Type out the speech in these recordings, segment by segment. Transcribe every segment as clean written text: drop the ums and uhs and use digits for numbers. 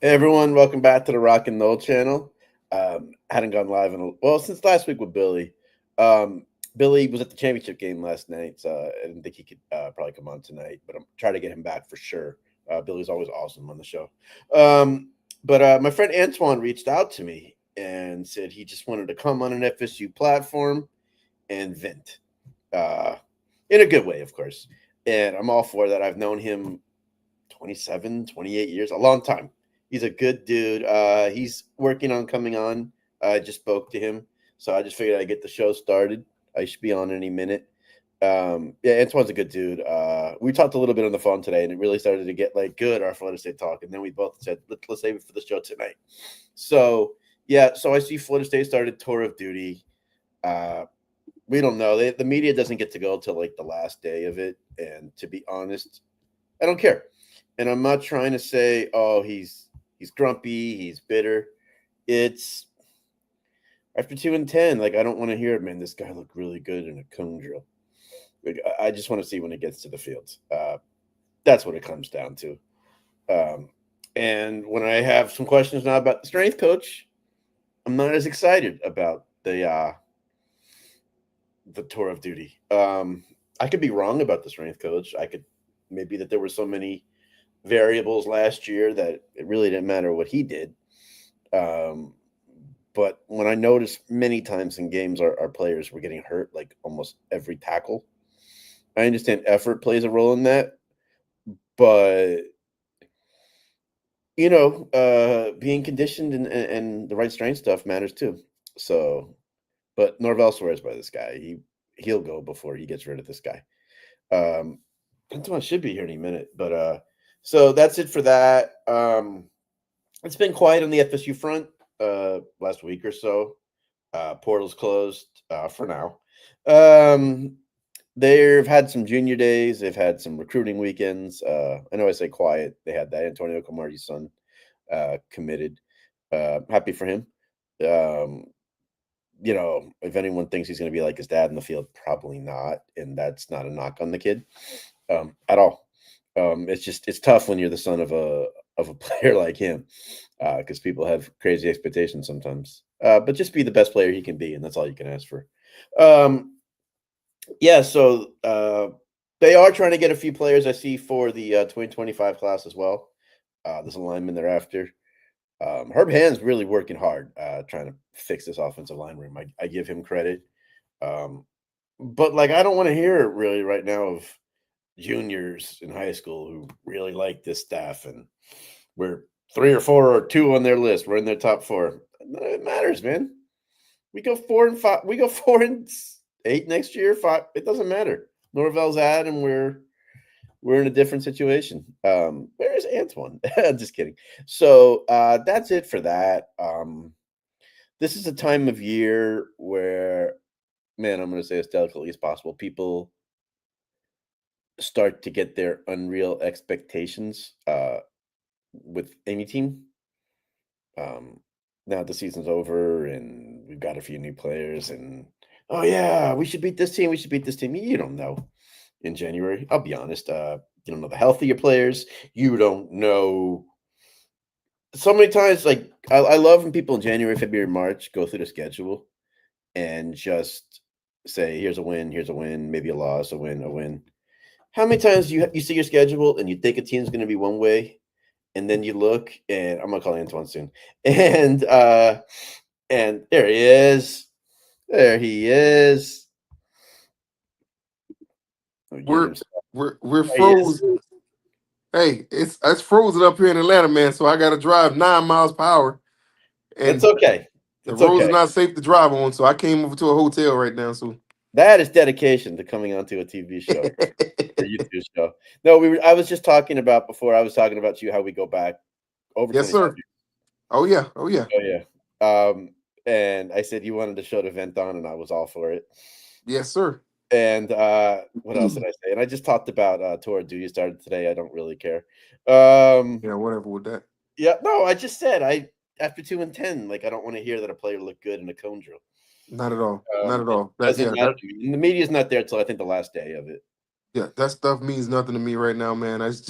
Hey everyone, welcome back to the Rock and Roll channel. Hadn't gone live since last week with Billy. Um, Billy was at the championship game last night, so I didn't think he could probably come on tonight, but I'm trying to get him back for sure. Billy's always awesome on the show. But my friend Antwain reached out to me and said he just wanted to come on an FSU platform and vent, uh, in a good way, of course. And I'm all for that. I've known him 27, 28 years, a long time. He's a good dude. He's working on coming on. I just spoke to him, so I just figured I'd get the show started. I should be on any minute. Yeah, Antoine's a good dude. We talked a little bit on the phone today, and it really started to get like good our Florida State talk. And then we both said, let's save it for the show tonight. So yeah, so I see Florida State started tour of duty. Uh, we don't know. The media doesn't get to go till like the last day of it, and to be honest, I don't care. And I'm not trying to say, oh, he's grumpy, he's bitter. It's after 2-10. Like I don't want to hear it, man. This guy looked really good in a cone drill. Like, I just want to see when it gets to the field. That's what it comes down to. And when I have some questions now about the strength coach, I'm not as excited about the tour of duty. I could be wrong about the strength coach. I could maybe that there were so many variables last year that it really didn't matter what he did. But when I noticed many times in games our players were getting hurt like almost every tackle, I understand effort plays a role in that, but being conditioned and the right strength stuff matters too. So, but Norvell swears by this guy. He'll go before he gets rid of this guy. Antoine should be here any minute, but so that's it for that. It's been quiet on the FSU front last week or so. Portal's closed for now. They've had some junior days. They've had some recruiting weekends. I know I say quiet. They had that Antonio Camardi's son committed. Happy for him. If anyone thinks he's going to be like his dad in the field, probably not. And that's not a knock on the kid at all. It's tough when you're the son of a player like him because people have crazy expectations sometimes. But just be the best player he can be, and that's all you can ask for. Yeah, so they are trying to get a few players I see for the 2025 class as well. There's a lineman they're after. Herb Hand's really working hard trying to fix this offensive line room. I give him credit. But like I don't want to hear it really right now of juniors in high school who really like this staff and we're 3 or 4 or 2 on their list. We're in their top 4. None of it matters, man. We go 4-5. We go 4-8 next year. 5. It doesn't matter. Norvell's at, and we're in a different situation. Where is Antwain? Just kidding. So that's it for that. This is a time of year where, man, I'm going to say as delicately as possible, people start to get their unreal expectations with any team. Now the season's over and we've got a few new players and oh yeah, we should beat this team. We should beat this team. You don't know in January. I'll be honest. You don't know the health of your players. You don't know. So many times, like I love when people in January, February, March go through the schedule and just say, "Here's a win, maybe a loss, a win, a win." How many times you see your schedule and you think a team's going to be one way, and then you look, and I'm gonna call Antwain soon, and there he is. There he is. We're we're There he is. froze. Hey, it's frozen up here in Atlanta, man. So I got to drive 9 miles per hour, That's and okay. the That's roads are okay. not safe to drive on. So I came over to a hotel right now. So That is dedication to coming onto a TV show, a YouTube show. No, I was just talking about before. I was talking about you how we go back over yes, 25 sir. years. Oh yeah, oh yeah, Oh yeah. And I said you wanted to show the vent on, and I was all for it. yes, sir. And what else did I say? And I just talked about tour of duty started today. I don't really care. Yeah, whatever with that. Yeah, no, I just said I after 2-10, like I don't want to hear that a player looked good in a cone drill. Not at all. Not at It all. That doesn't yeah, matter that to me. And the media's not there till I think the last day of it. yeah, that stuff means nothing to me right now, man. It's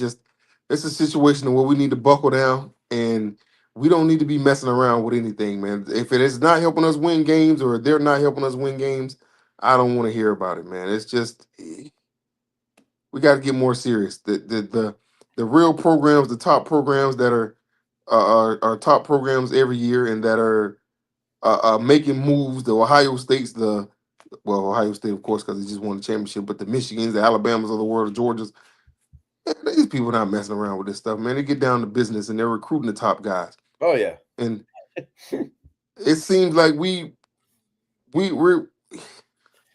a situation where we need to buckle down and we don't need to be messing around with anything, man. If it is not helping us win games or they're not helping us win games, I don't want to hear about it, man. It's just we got to get more serious. The real programs, the top programs that are top programs every year and that are making moves. The Ohio States, Ohio State, of course, because they just won the championship, but the Michigans, the Alabamas of the world, the Georgias, man, these people not messing around with this stuff, man. They get down to business and they're recruiting the top guys. Oh yeah. And it seems like we're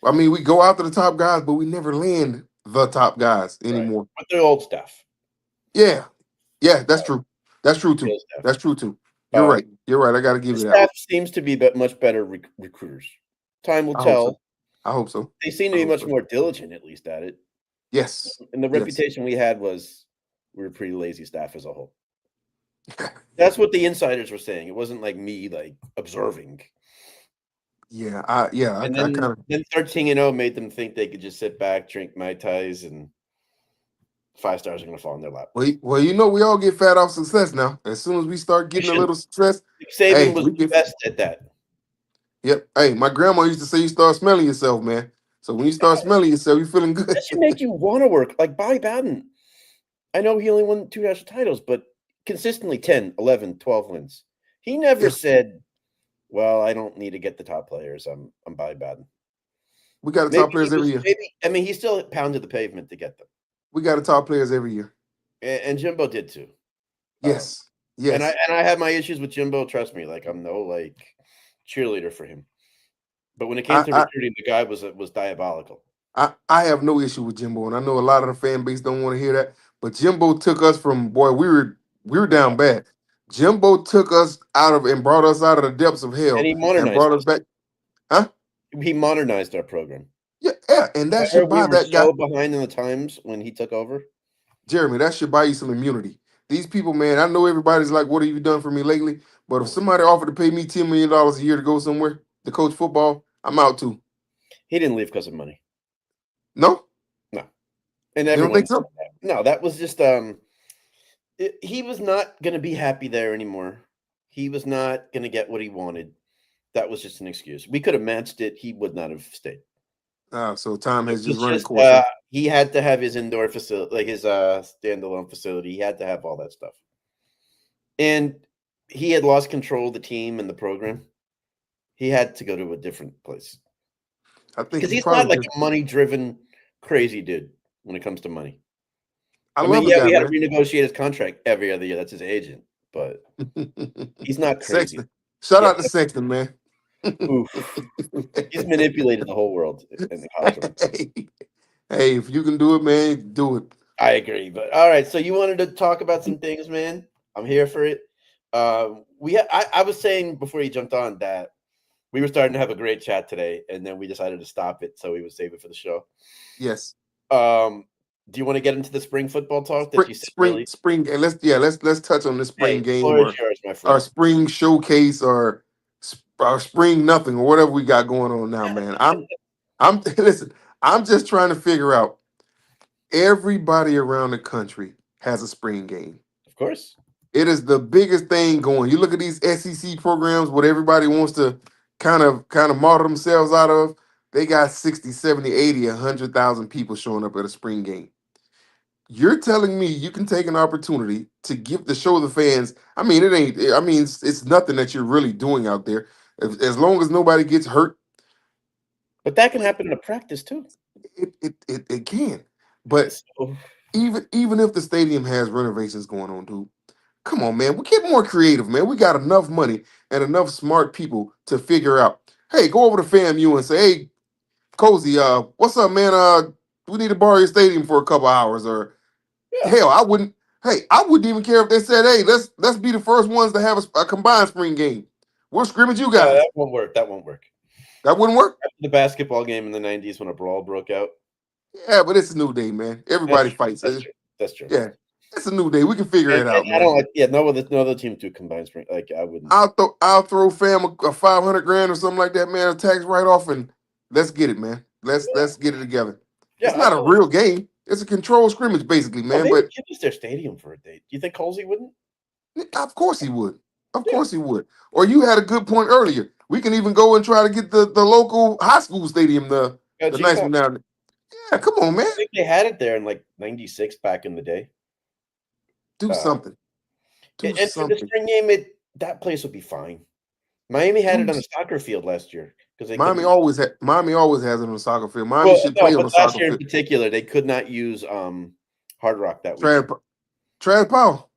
I mean, we go after the top guys, but we never land the top guys Right. anymore. With their old stuff. Yeah. Yeah, that's true. That's true too. Real stuff. That's true too. You're Um, right. You're right. I got to give the you that staff one. seems to be much better recruiters. Time will I hope so. tell. I hope so. They seem to I be hope much so. more diligent, at least at it. Yes. And the Yes. reputation we had was we were pretty lazy staff as a whole. That's what the insiders were saying. It wasn't like me like observing. Yeah. I And kind of. then 13-0 made them think they could just sit back, drink Mai Tais, and 5 stars are going to fall in their lap. Well, you know, we all get fat off success now. As soon as we start getting a little success, Saban hey, was we the get. best at that. Yep. Hey, my grandma used to say you start smelling yourself, man. So when you start smelling yourself, you're feeling good. That should make you want to work. Like Bobby Bowden. I know he only won 2 national titles, but consistently 10, 11, 12 wins. He never said, well, I don't need to get the top players. I'm Bobby Bowden. We got the top players every year. I mean, he still pounded the pavement to get them. We got the top players every year. And Jimbo did too. Yes. Yes. And I have my issues with Jimbo, trust me. Like I'm no like cheerleader for him. But when it came to recruiting, the guy was diabolical. I have no issue with Jimbo, and I know a lot of the fan base don't want to hear that. But Jimbo took us from we were down bad. Jimbo took us out of and brought us out of the depths of hell And he modernized brought us back. Huh? He modernized our program. Yeah, and that I should heard buy we were that guy. so behind in the times when he took over. Jeremy, that should buy you some immunity. These people, man, I know everybody's like, what have you done for me lately? But if somebody offered to pay me $10 million a year to go somewhere to coach football, I'm out too. He didn't leave because of money. No? No. And You don't think so? No, that was just he was not going to be happy there anymore. He was not going to get what he wanted. That was just an excuse. We could have matched it. He would not have stayed. So time has just run its course. He had to have his indoor facility, like his standalone facility. He had to have all that stuff. And he had lost control of the team and the program. He had to go to a different place. I think because he's not like a money-driven, crazy dude when it comes to money. I mean, we had to renegotiate his contract every other year. That's his agent, but he's not crazy. Sexton. Shout out to Sexton, man. He's manipulated the whole world in the college. Hey, if you can do it, man, do it. I agree. But all right, so you wanted to talk about some things, man. I'm here for it. I was saying before you jumped on that we were starting to have a great chat today, and then we decided to stop it so we would save it for the show. Yes. Do you want to get into the spring football talk that you said spring? Let's touch on the spring game or yours, my friend. Our spring showcase or our spring nothing or whatever we got going on now, man. Listen. I'm just trying to figure out. Everybody around the country has a spring game. Of course. It is the biggest thing going. You look at these SEC programs, what everybody wants to kind of model themselves out of. They got 60, 70, 80, 100,000 people showing up at a spring game. You're telling me you can take an opportunity to show the fans. I mean, it's nothing that you're really doing out there. As long as nobody gets hurt. But that can happen in a practice too. It can. But even if the stadium has renovations going on, dude, come on, man. We get more creative, man. We got enough money and enough smart people to figure out. Hey, go over to FAMU and say, hey, Cozy, what's up, man? We need to borrow your stadium for a couple hours. Or hell, I wouldn't even care if they said, hey, let's be the first ones to have a combined spring game. We'll scrimmage you guys. That won't work. That wouldn't work. After the basketball game in the 90s when a brawl broke out. Yeah, but it's a new day, man. Everybody fights. That's true. Yeah, it's a new day. We can figure it out, man. I don't like. Yeah, no other team do combined spring. Like I wouldn't. I'll throw fam a $500,000 or something like that, man. A tax write off, and let's get it, man. Let's get it together. Yeah, it's not a real game. It's a controlled scrimmage, basically, man. They but give us their stadium for a date. Do you think Halsey wouldn't? Of course he would. Of Yeah. course he would. Or you had a good point earlier. We can even go and try to get the local high school stadium, the Gene nice Pop. one down there. Yeah, come on, man. I think they had it there in like '96 back in the day. Do Uh, something. Do and for the something. spring game, that place would be fine. Miami had it Do on a soccer field last year because they Miami couldn't. always Miami always has it on the soccer field. Miami Well, should no, play on but the last soccer year in field. particular, they could not use Hard Rock that Travis, weekend. Travis Powell.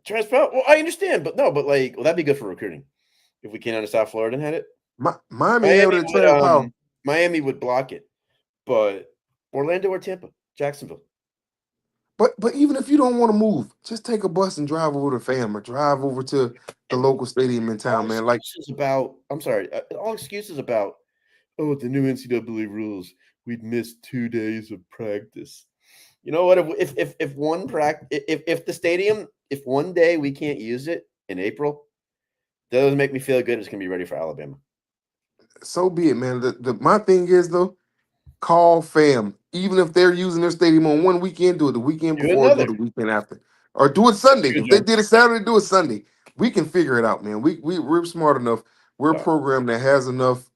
Transfer. Well, I understand, but no, but like, well, that'd be good for recruiting if we came out of South Florida and had it. Miami had it Miami at would Travis Powell. Miami would block it, but Orlando or Tampa, Jacksonville. But even if you don't want to move, just take a bus and drive over to Fam or drive over to the And local stadium in all town, man. Like, excuses about. I'm sorry. All excuses about. Oh, the new NCAA rules. We'd miss 2 days of practice. You know what? If one practice, if the stadium, if one day we can't use it in April, that doesn't make me feel good. It's gonna be ready for Alabama. so be it, man. My thing is though, call Fam. Even if they're using their stadium on one weekend, do it the weekend Do before, do it another. the weekend after, or do it Sunday. Good, If they John. did it Saturday, do it Sunday. We can figure it out, man. We're smart enough. We're a No, program that has enough.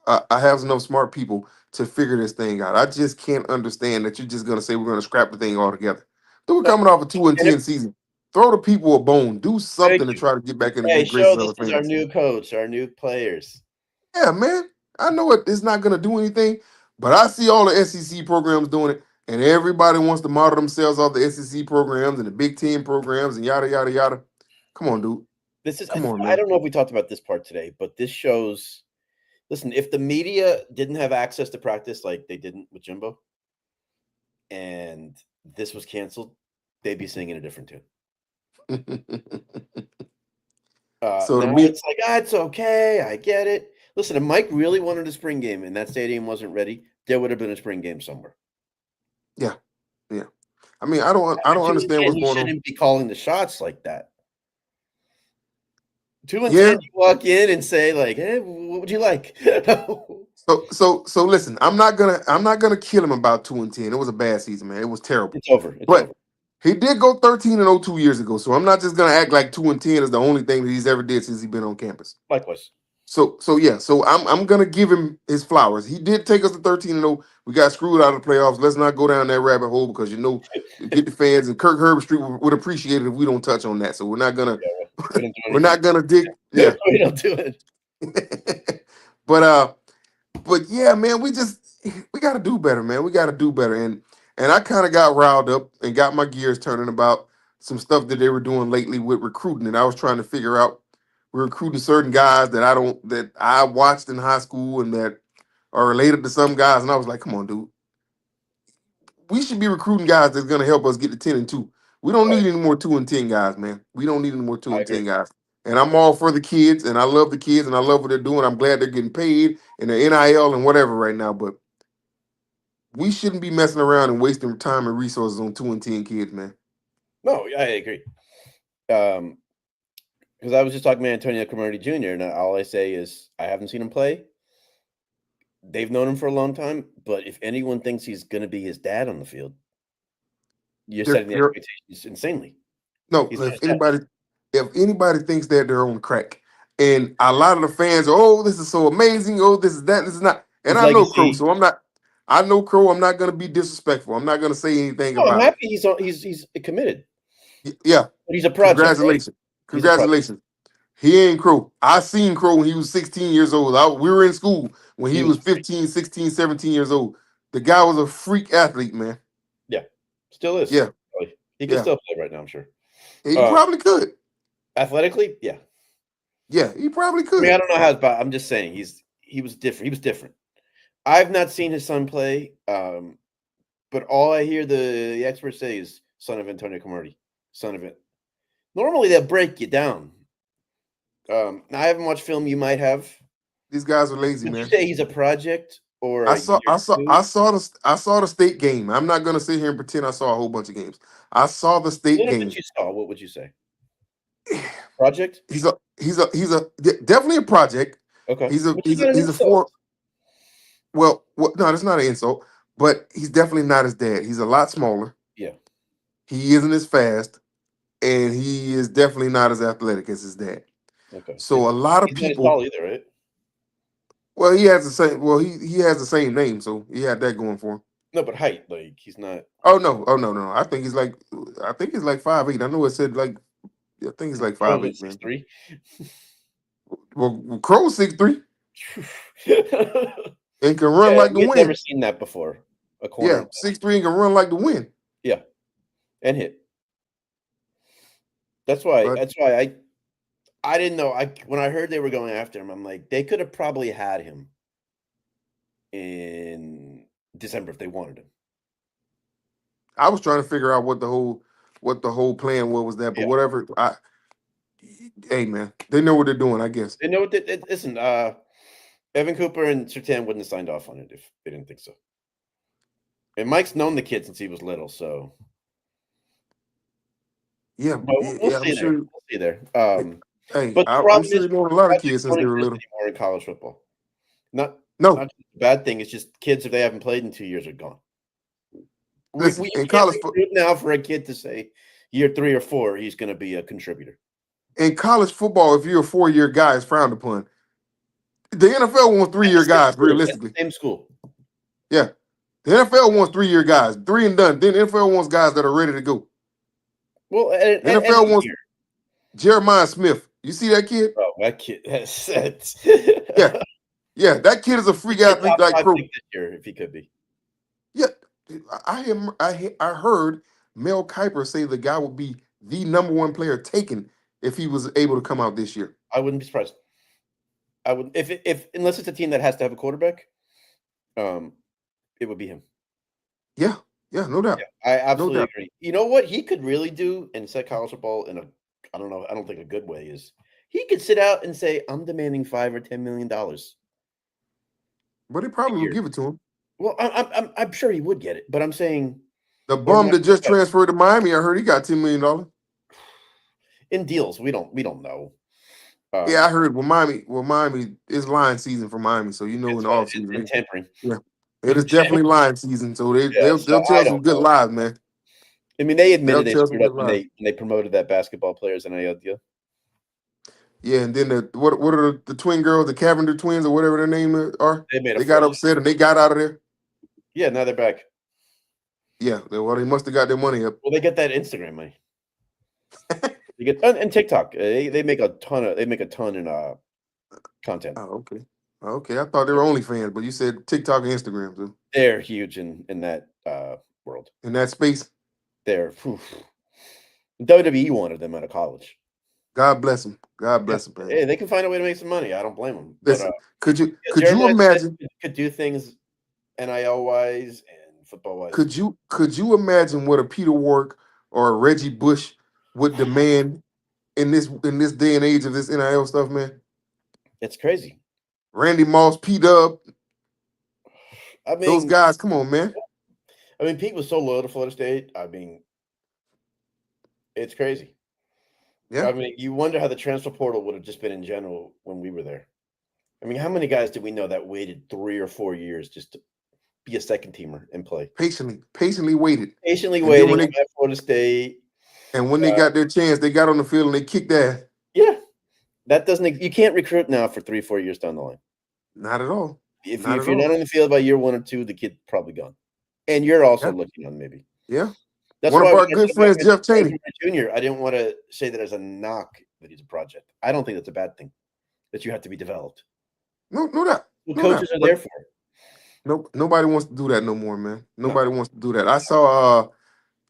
I have enough smart people to figure this thing out. I just can't understand that you're just gonna say we're gonna scrap the thing altogether. Then we're no. coming off a two and And if, ten season. Throw the people a bone. Do thank something to you. try to get back in the Hey, good graces show of this the is our fans. new coach, our new players. Yeah, man. I know it's not gonna do anything, but I see all the SEC programs doing it, and everybody wants to model themselves off the SEC programs and the Big Ten programs and yada yada yada. Come on, dude. This is. Come on, I man. don't know if we talked about this part today, but this shows. Listen, if the media didn't have access to practice like they didn't with Jimbo, and this was canceled, they'd be singing a different tune. So to Now me, it's like, it's okay. I get it. Listen, if Mike really wanted a spring game and that stadium wasn't ready, there would have been a spring game somewhere. yeah, yeah. I mean, I don't At 2 and understand 10, what's he going on. shouldn't be calling the shots like that. 2 and 10, Yeah. you walk in and say, like, hey, what would you like? So listen, I'm not gonna kill him about 2 and 10. It was a bad season, man. It was terrible. It's over. It's But over. he did go 13-2 years ago. So I'm not just gonna act like 2 and 10 is the only thing that he's ever did since he's been on campus. Likewise. So yeah, so I'm gonna give him his flowers. He did take us to 13-0. We got screwed out of the playoffs. Let's not go down that rabbit hole because you get the fans and Kirk Herbstreit would appreciate it if we don't touch on that. So we're not gonna Yeah, we didn't do we're anything. not gonna dig. Yeah. We don't do it. but but yeah, man, we got to do better, man. We got to do better, and I kind of got riled up and got my gears turning about some stuff that they were doing lately with recruiting, and I was trying to figure out we're recruiting certain guys that I watched in high school and that are related to some guys, and I was like, come on, dude, we should be recruiting guys that's gonna help us get to 10-2. We don't Right. need any more 2 and 10 guys, man. We don't need any more two I and agree. ten guys. And I'm all for the kids, and I love the kids, and I love what they're doing. I'm glad they're getting paid and the NIL and whatever right now. But we shouldn't be messing around and wasting time and resources on 2 and 10 kids, man. No, I agree. Because I was just talking to Antonio Cromartie Jr., and all I say is I haven't seen him play. They've known him for a long time, but if anyone thinks he's going to be his dad on the field, you're They're, setting the they're expectations insanely. no, He's not his dad. if anybody thinks that they're on crack, and a lot of the fans are, oh, this is so amazing, oh, this is that, this is not. And His I know Crow, legacy. so I'm not. I know Crow. I'm not going to be disrespectful. I'm not going to say anything No, I'm about it. happy he's committed, Yeah, but he's a project, right? congratulations, He's a project. congratulations. He ain't Crow. I seen Crow when he was 16 years old. We were in school when He he was was 15, 16, 17 years old. The guy was a freak athlete, man. yeah, still is. Yeah, Probably. He could yeah. still play right now, I'm sure. He Uh, probably could. athletically, yeah. Yeah, he probably I mean, I could. don't know how, but I'm just saying he was different. He was different. I've not seen his son play, but all I hear the experts say is son of Antonio Cromartie, son of it. Normally they'll break you down. Now I haven't watched film. You might have. These guys are lazy, Would you man. say he's a project or I a saw, year I saw, two? I saw the state game. I'm not gonna sit here and pretend I saw a whole bunch of games. I saw the state None of it game. you saw. What would you say? Project? Definitely a project. Okay. He's a Which is he's a not an he's a insult. four. Well, no, that's not an insult, but he's definitely not his dad. He's a lot smaller. Yeah. He isn't as fast, and he is definitely not as athletic as his dad. Okay. So a lot of He's not as people, tall either, right? well, he has the same. Well, he has the same name, so he had that going for him. No, but height, like he's not. Oh no. I think he's like 5'8". I know it said like, I think he's like Crow 5'8", is man. 6'3". Well, Crow's 6'3" Yeah, and can run like the we had never wind. seen that before. A Yeah, corner, 6'3" and can run like the wind. yeah, and hit. That's why. But That's why I didn't know. When I heard they were going after him, I'm like, they could have probably had him in December if they wanted him. I was trying to figure out what the whole plan was that, but Yeah, whatever. Hey man, they know what they're doing, I guess. they know what. Listen, Evan Cooper and Sertan wouldn't have signed off on it if they didn't think so. And Mike's known the kid since he was little, so Yeah, but we'll yeah, I'm see there. sure. We'll see there. Hey, But the I'm problem sure is, you know a lot of projects kids since don't they were exist little. anymore in college football. Not No, not just a bad thing. It's just kids if they haven't played in 2 years are gone. listen, You can't recruit now for a kid to say year 3 or 4 he's going to be a contributor. in college football, if you're a 4-year guy, it's frowned upon. The NFL wants 3-year guys, At the realistically. same school. Yeah, the NFL wants 3-year guys, 3 and done. Then the NFL wants guys that are ready to go. Well, The and NFL wants here. Jeremiah Smith. You see that kid? Oh, that kid. That's Yeah, yeah, that kid is a he'd freak be a athlete top like 5 pro. pick this year if he could be. Yeah, I heard Mel Kiper say the guy would be the number one player taken if he was able to come out this year. I wouldn't be surprised. I would if unless it's a team that has to have a quarterback, um, it would be him. Yeah, yeah, no Yeah, doubt, I no absolutely doubt. agree. You know what he could really do and set college football in a I don't know, I don't think a good way is he could sit out and say, I'm demanding $5 or $10 million But he a probably would year. give it to him. Well, I'm sure he would get it, but I'm saying The they're bum not that just transferred to Miami, I heard he got $10 million. in deals. We don't know. Yeah, I heard. Well, Miami is line season for Miami, so you know in It's the fine. off And season, tampering. yeah, it is definitely line season. So Yeah, so they'll I tell some don't good know. lies, man. I mean, they They'll admitted they tell some screwed up good when lies. they promoted that basketball players NIL deal. Yeah, and then what are the twin girls, the Cavender twins or whatever their name are? They made a They got fortune. upset and they got out of there. Yeah, now they're back. Yeah, well, they must have got their money up. Well, they get that Instagram money. They get and TikTok. They make a ton in content. Oh, okay. Okay, I thought they were OnlyFans, but you said TikTok and Instagram too. They're huge in that world. In that space, They're WWE wanted them out of college. God bless them. God Yeah, bless them, man. hey, they can find a way to make some money. I don't blame them. But Listen, could you yeah, could you Jeremiah Smith imagine? could do things NIL wise and football wise. Could you imagine what a Peter Wark or a Reggie Bush would demand in this day and age of this NIL stuff, man? It's crazy. Randy Moss, P Dub, I those mean, guys. Come on, man. Pete was so loyal to Florida State. It's crazy. Yeah, You wonder how the transfer portal would have just been in general when we were there. How many guys did we know that waited 3 or 4 years just to be a second teamer and play? patiently waited, Patiently and then waiting at Florida State. when they got their chance, they got on the field and they kicked ass. Yeah, that doesn't. You can't recruit now for 3, 4 years down the line. Not at all. If Not at you're not all. on the field by year 1 or 2, the kid's probably gone, and you're also Yeah, looking on maybe. yeah. That's One why of when our I good said about friends, Jeff Cheney. Jr., I didn't want to say that as a knock that he's a project. I don't think that's a bad thing. That you have to be developed. No, no doubt. What No coaches doubt. are But there for? nobody wants to do that no more, man. No. Nobody wants to do that. I saw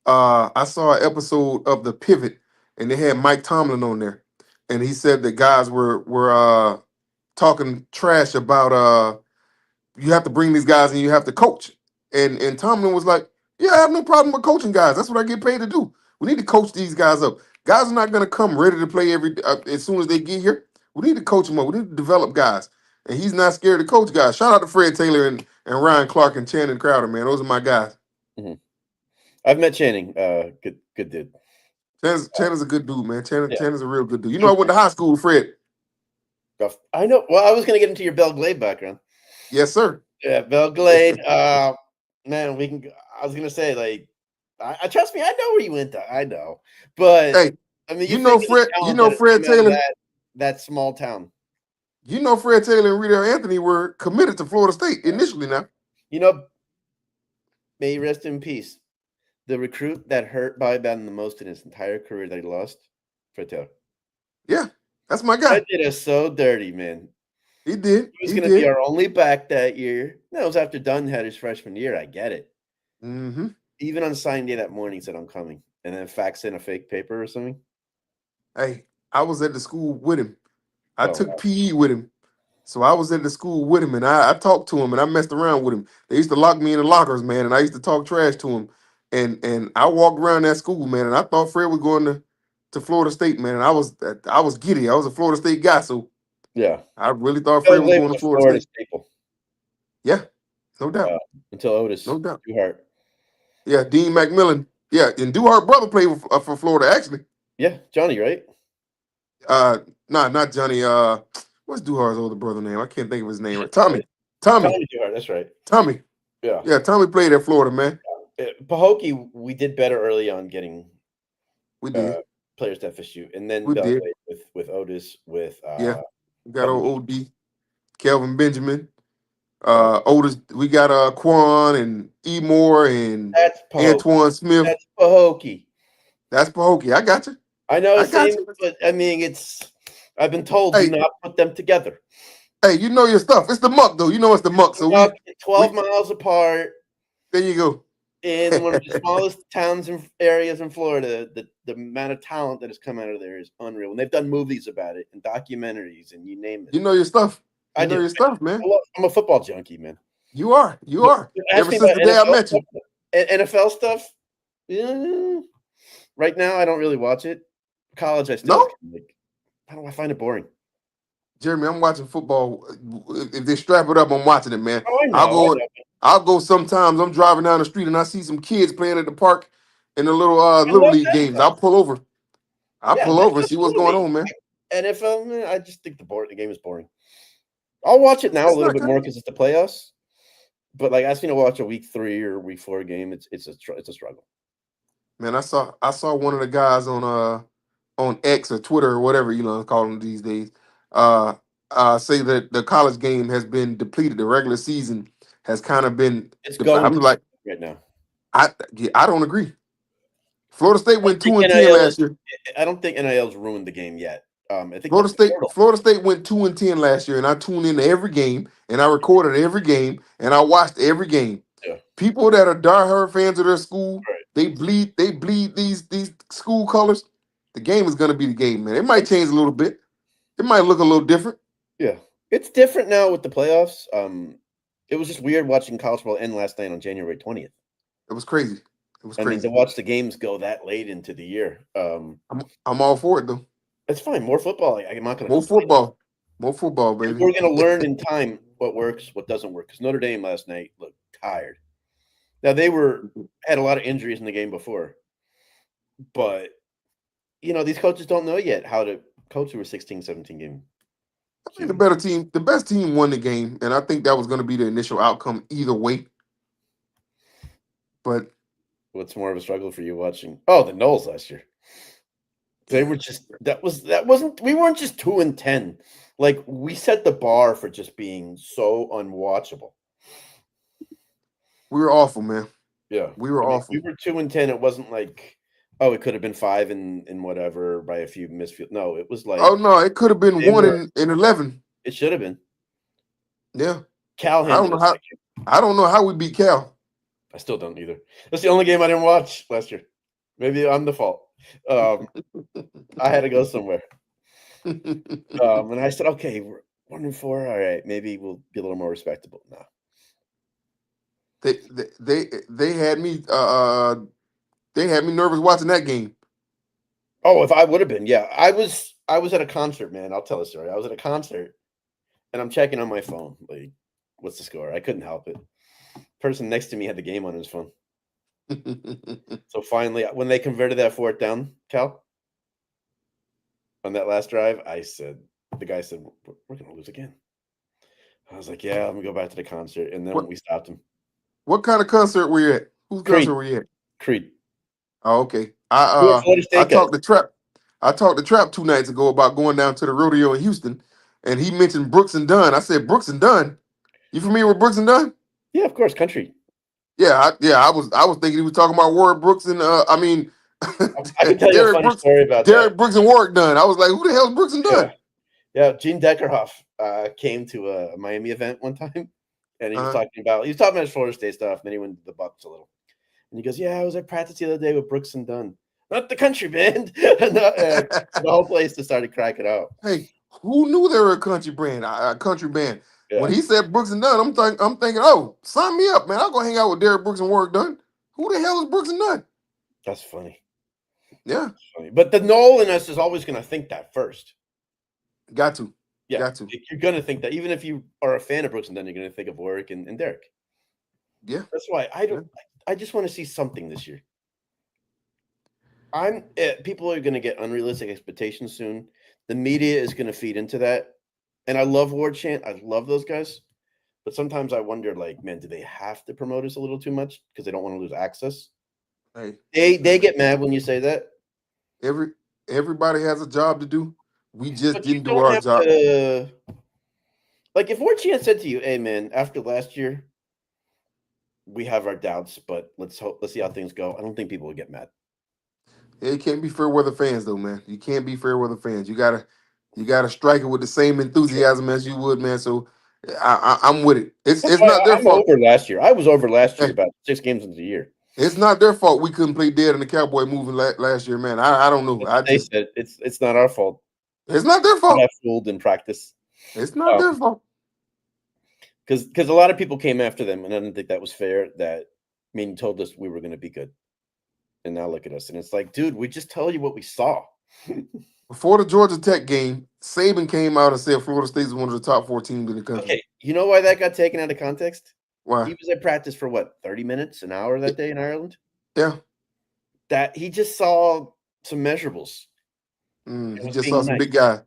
an episode of The Pivot, and they had Mike Tomlin on there, and he said that guys were talking trash about you have to bring these guys and you have to coach, and Tomlin was like, yeah, I have no problem with coaching guys. That's what I get paid to do. We need to coach these guys up. Guys are not going to come ready to play as soon as they get here. We need to coach them up. We need to develop guys, and he's not scared to coach guys. Shout out to Fred Taylor and Ryan Clark and Channing Crowder, man. Those are my guys. Mm-hmm. I've met Channing. Good dude. Channing's a good dude, man. Yeah. Channing's a real good dude. You know, I went to high school with Fred. I know. Well, I was going to get into your Belle Glade background. Yes, sir. Yeah, Belle Glade. Man, we can. I was going to say, like, I trust me. I know where you went. I know, but Hey, I mean, you You know think of the Fred. You talent know that has Fred come out of Taylor. that small town. You know Fred Taylor and Rita Anthony were committed to Florida State initially. Now, You know, may he rest in peace. The recruit that hurt Bobby Bowden the most in his entire career that he lost, Fred Taylor. yeah, that's my guy. Fred did us so dirty, man. He did. He was He going to be did. our only back that year. That was after Dunn had his freshman year. I get it. Mm-hmm. Even on signing day that morning, he said, I'm coming. And then faxed in a fake paper or something. Hey, I was at the school with him. I Oh, took wow. PE with him. So I was at the school with him, and I talked to him, and I messed around with him. They used to lock me in the lockers, man, and I used to talk trash to him. And I walked around that school, man, and I thought Fred was going to Florida State, man. And I was giddy. I was a Florida State guy, so Yeah. I really thought Fred Fred was Lake going to was a Florida Florida State. staple Yeah, no doubt, until Otis no doubt. Duhart. Yeah, Dean McMillan. Yeah, and Duhart brother played for Florida actually. Yeah, Johnny, right? Uh, not Johnny. What's Duhart's older brother name? I can't think of his name. Right, Right. Tommy, Tommy Duhart, that's right. Tommy. Yeah. Yeah, Tommy played at Florida, man. Pahokee, we did better early on getting We uh, did. players to FSU. And then We did. Belgrade with Otis, with Yeah. We got Kelvin. old OD, Kelvin Benjamin. Uh, Otis, we got Quan and E. Moore and that's Pahokee. Antoine Smith. That's Pahokee. That's Pahokee. I got you. I know, I got same, you. but I mean, I've been told do Hey, not put them together. hey, you know your stuff. It's the muck, though. You know it's the muck. So Muck, we 12 miles apart there you go. in one of the smallest towns and areas in Florida. The amount of talent that has come out of there is unreal. And they've done movies about it and documentaries and you name it. You know your stuff. I You know do. your stuff, man. I'm a football junkie, man. You are. You But are. ask Ever me since about the day I NFL met you. stuff. NFL stuff. Yeah. Right now, I don't really watch it. College, I still No? like. How do I find it boring? Jeremy, I'm watching football. If they strap it up, I'm watching it, man. Oh, I know. I'll go sometimes. I'm driving down the street and I see some kids playing at the park in the little I little love league that games. stuff. I'll pull over. I'll Yeah, pull that's over and just see cool what's to going me. on, man. NFL, man, I just think the game is boring. I'll watch it now a It's little not bit good. more because it's the playoffs. But like asking to watch a week 3 or week 4 game, it's a struggle. Man, I saw one of the guys on X or Twitter or whatever Elon calling them these days. Uh say that the college game has been depleted. The regular season has kind of been It's going I'm to like, right now. I don't agree. Florida State I went think 2-10 NIL last year. I don't think NIL's ruined the game yet. I think the portal. Florida State went 2-10 last year, and I tuned into every game, and I recorded every game, and I watched every game. Yeah, People that are diehard fans of their school, right. they bleed these school colors. The game is gonna be the game, man. It might change a little bit. It might look a little different. Yeah, it's different now with the playoffs. It was just weird watching college football end last night on January 20th. It was crazy. It was I mean, to crazy. watch the games go that late into the year, I'm all for it though. it's fine. More football. I'm not going to More complain. football. More football, And baby. we're going to learn in time what works, what doesn't work. Because Notre Dame last night looked tired. Now they had a lot of injuries in the game before, but these coaches don't know yet how to coach through a 16, 17 game. I mean, the best team won the game, and I think that was going to be the initial outcome either way. But What's more of a struggle for you watching? Oh, the Knowles last year. They were just we weren't just 2-10. Like we set the bar for just being so unwatchable. we were awful, man. Yeah. We were I mean, awful. we were 2-10. It wasn't like, oh, it could have been 5 and whatever by a few missed field. No, it was like Oh no, it could have been they 1 were in 11. it should have been. Yeah, Cal I don't handled know us how. that game. I don't know how we beat Cal. I still don't either. That's the only game I didn't watch last year. Maybe I'm the fault. I had to go somewhere. And I said, okay, we're 1-4. All right, maybe we'll be a little more respectable. No. They had me they had me nervous watching that game. Oh, if I would have been, yeah. I was at a concert, man. I'll tell a story. I was at a concert and I'm checking on my phone. Like, what's the score? I couldn't help it. Person next to me had the game on his phone. So finally, when they converted that 4th down, Cal, on that last drive, the guy said, we're going to lose again. I was like, yeah, let me go back to the concert. And then what we stopped him. what kind of concert were you at? Whose Creed. concert were you at? Creed. Oh, okay. We were at Florida I State, guys. talked to Trap. I talked to Trap 2 nights ago about going down to the rodeo in Houston, and he mentioned Brooks and Dunn. I said, Brooks and Dunn. You familiar with Brooks and Dunn? Yeah, of course, country. I was thinking he was talking about Warwick Brooks and I can tell you a Derek funny Brooks, story about that. Derek Brooks and Warwick Dunn. I was like, who the hell's Brooks and Yeah, Dunn? yeah. Gene Deckerhoff came to a Miami event one time, and he was Uh-huh. talking about his Florida State stuff. And then he went to the Bucks a little, and he goes, "Yeah, I was at practice the other day with Brooks and Dunn, not the country band." And the whole place just started cracking up. Hey, who knew they were a country brand, a country band? When Yeah, he said Brooks and Dunn, I'm thinking, oh, sign me up, man. I'll go hang out with Derek Brooks and Warwick Dunn. Who the hell is Brooks and Dunn? that's funny. Yeah, Funny. But the Noel in us is always going to think that first. got to, Yeah, got to. you're going to think that, even if you are a fan of Brooks and Dunn, you're going to think of Warwick and Derek. Yeah, That's why I yeah. don't. I just want to see something this year. People are going to get unrealistic expectations soon. The media is going to feed into that, and I love Ward Chant. I love those guys, but sometimes I wonder, like, man, do they have to promote us a little too much because they don't want to lose access? Hey, They get mad when you say that, every everybody has a job to do. We just but you didn't do don't our have job. to. Like, if Ward Chant said to you, "Hey, man, after last year, we have our doubts, but let's see how things go," I don't think people would get mad. It can't be fair weather fans though, man. You can't be fair weather fans. You gotta strike it with the same enthusiasm as you would, man. So I'm with it. It's That's it's why not their I'm fault. over last year. I was over last year Hey, about 6 games into the year. it's not their fault we couldn't play dead in the Cowboy movie last year, man. I don't know. That's what they said. It's not our fault. It's not their We got fault. fooled in practice. It's not their fault. Because a lot of people came after them, and I didn't think that was fair. Told us we were going to be good, and now look at us, and it's like, dude, we just told you what we saw. Before the Georgia Tech game, Saban came out and said Florida State is one of the top 4 teams in the country. Okay, you know why that got taken out of context? Why? He was at practice for what, 30 minutes, an hour that day in Ireland. Yeah. That he just saw some measurables. It He was just saw being some nice. big guy.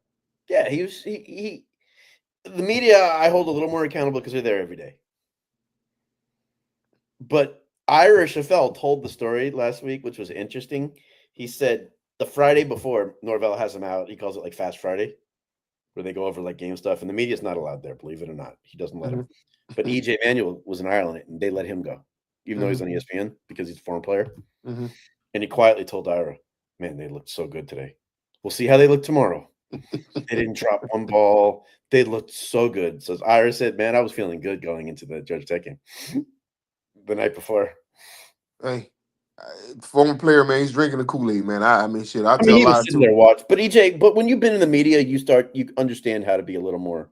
Yeah, he was. He the media I hold a little more accountable because they're there every day. But Irish FL told the story last week, which was interesting. He said the Friday before Norvell has him out, he calls it like Fast Friday, where they go over like game stuff, and the media's not allowed there, believe it or not. He doesn't let them. Mhm. But EJ Manuel was in Ireland, and they let him go, even though he's on Mhm. ESPN because he's a former player. Mhm. And he quietly told Ira, "Man, they looked so good today. We'll see how they look tomorrow. They didn't drop one ball. They looked so good." So Ira said, "Man, I was feeling good going into the Georgia Tech game the night before." Hey, former player, man, he's drinking the Kool-Aid, man. I mean, shit, I'll I mean, tell he was lies sitting too. there watching. But EJ, when you've been in the media, you understand how to be a little more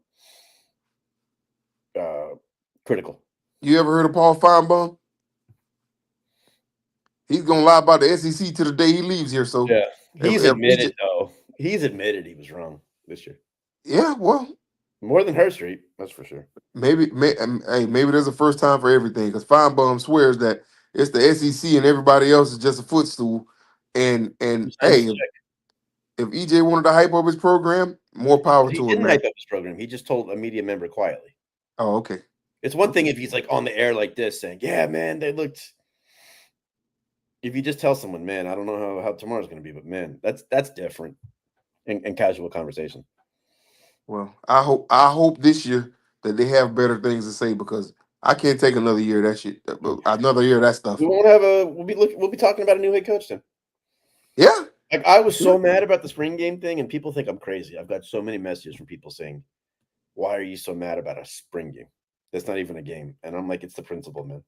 critical. You ever heard of Paul Feinbaum? He's gonna lie about the SEC to the day he leaves here. So, Yeah, he's if admitted though. He's admitted he was wrong this year. yeah, well, More than Her Street, that's for sure. hey, maybe there's a first time for everything because Feinbaum swears that it's the SEC and everybody else is just a footstool. And Who signs hey, the check? if EJ wanted to hype up his program, more power He to him, didn't man. hype up his program. He just told a media member quietly. Oh, okay. It's one thing Okay. if he's like on the air like this saying, "Yeah, man, they looked." If you just tell someone, "Man, I don't know how tomorrow's going to be," but man, that's different in casual conversation. Well, I hope this year that they have better things to say because I can't take another year of that shit. Another year of that We stuff. won't have a. We'll be talking about a new head coach then. Yeah. Like, I was Yeah. so mad about the spring game thing, and people think I'm crazy. I've got so many messages from people saying, "Why are you so mad about a spring game? That's not even a game." And I'm like, "It's the principle, man."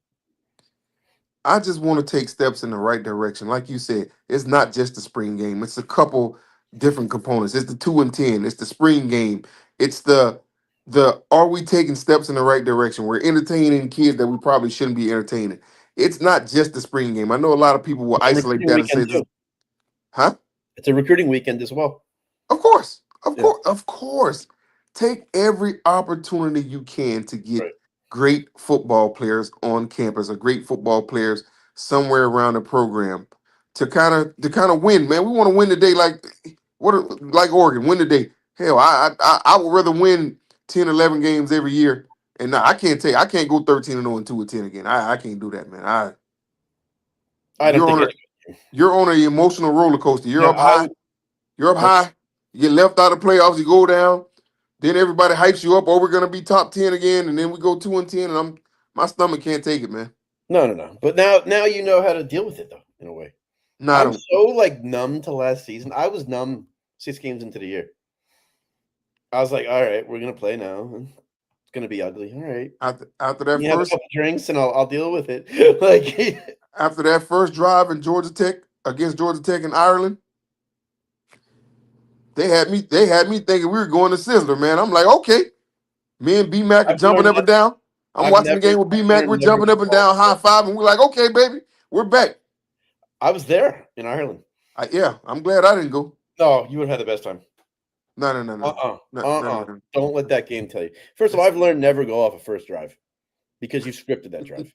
I just want to take steps in the right direction. Like you said, it's not just the spring game. It's a couple different components. It's the 2 and 10. It's the spring game. It's the are we taking steps in the right direction? We're entertaining kids that we probably shouldn't be entertaining. It's not just the spring game. I know a lot of people will It's a isolate recruiting that and say weekend this, too. huh? It's a recruiting weekend as well. Of course, of Yeah, course, of course. Take every opportunity you can to get right. great football players on campus or great football players somewhere around the program to kind of win, man. We want to win today, like Oregon, win today. Hell, I would rather win 10, 11 games every year. And now I can't go 13-0 and 2-10 again. I can't do that, man. I don't You're think on a anyone. you're on an emotional roller coaster. You're Now, up high, You're up high. You get left out of playoffs. You go down. Then everybody hypes you up. Oh, we're gonna be top 10 again, and then we go 2-10, and my stomach can't take it, man. No. But now you know how to deal with it though, in a way. No, I I'm don't. so like numb to last season. I was numb 6 games into the year. I was like, all right, we're gonna play now. And it's gonna be ugly. All right. After that You have a first couple drinks and I'll deal with it. Like after that first drive in Georgia Tech against Georgia Tech in Ireland, they had me thinking we were going to Sizzler, man. I'm like, okay. Me and B Mac are I've jumping learned up and down. I'm watching the game with B I've Mac. learned We're never jumping to up and fall. down, high five, and we're like, okay, baby, we're back. I was there in Ireland. Yeah, I'm glad I didn't go. No, you would have had the best time. No, no, no, no, no, no. Don't let that game tell you. First of all, I've learned never go off a first drive because you've scripted that drive.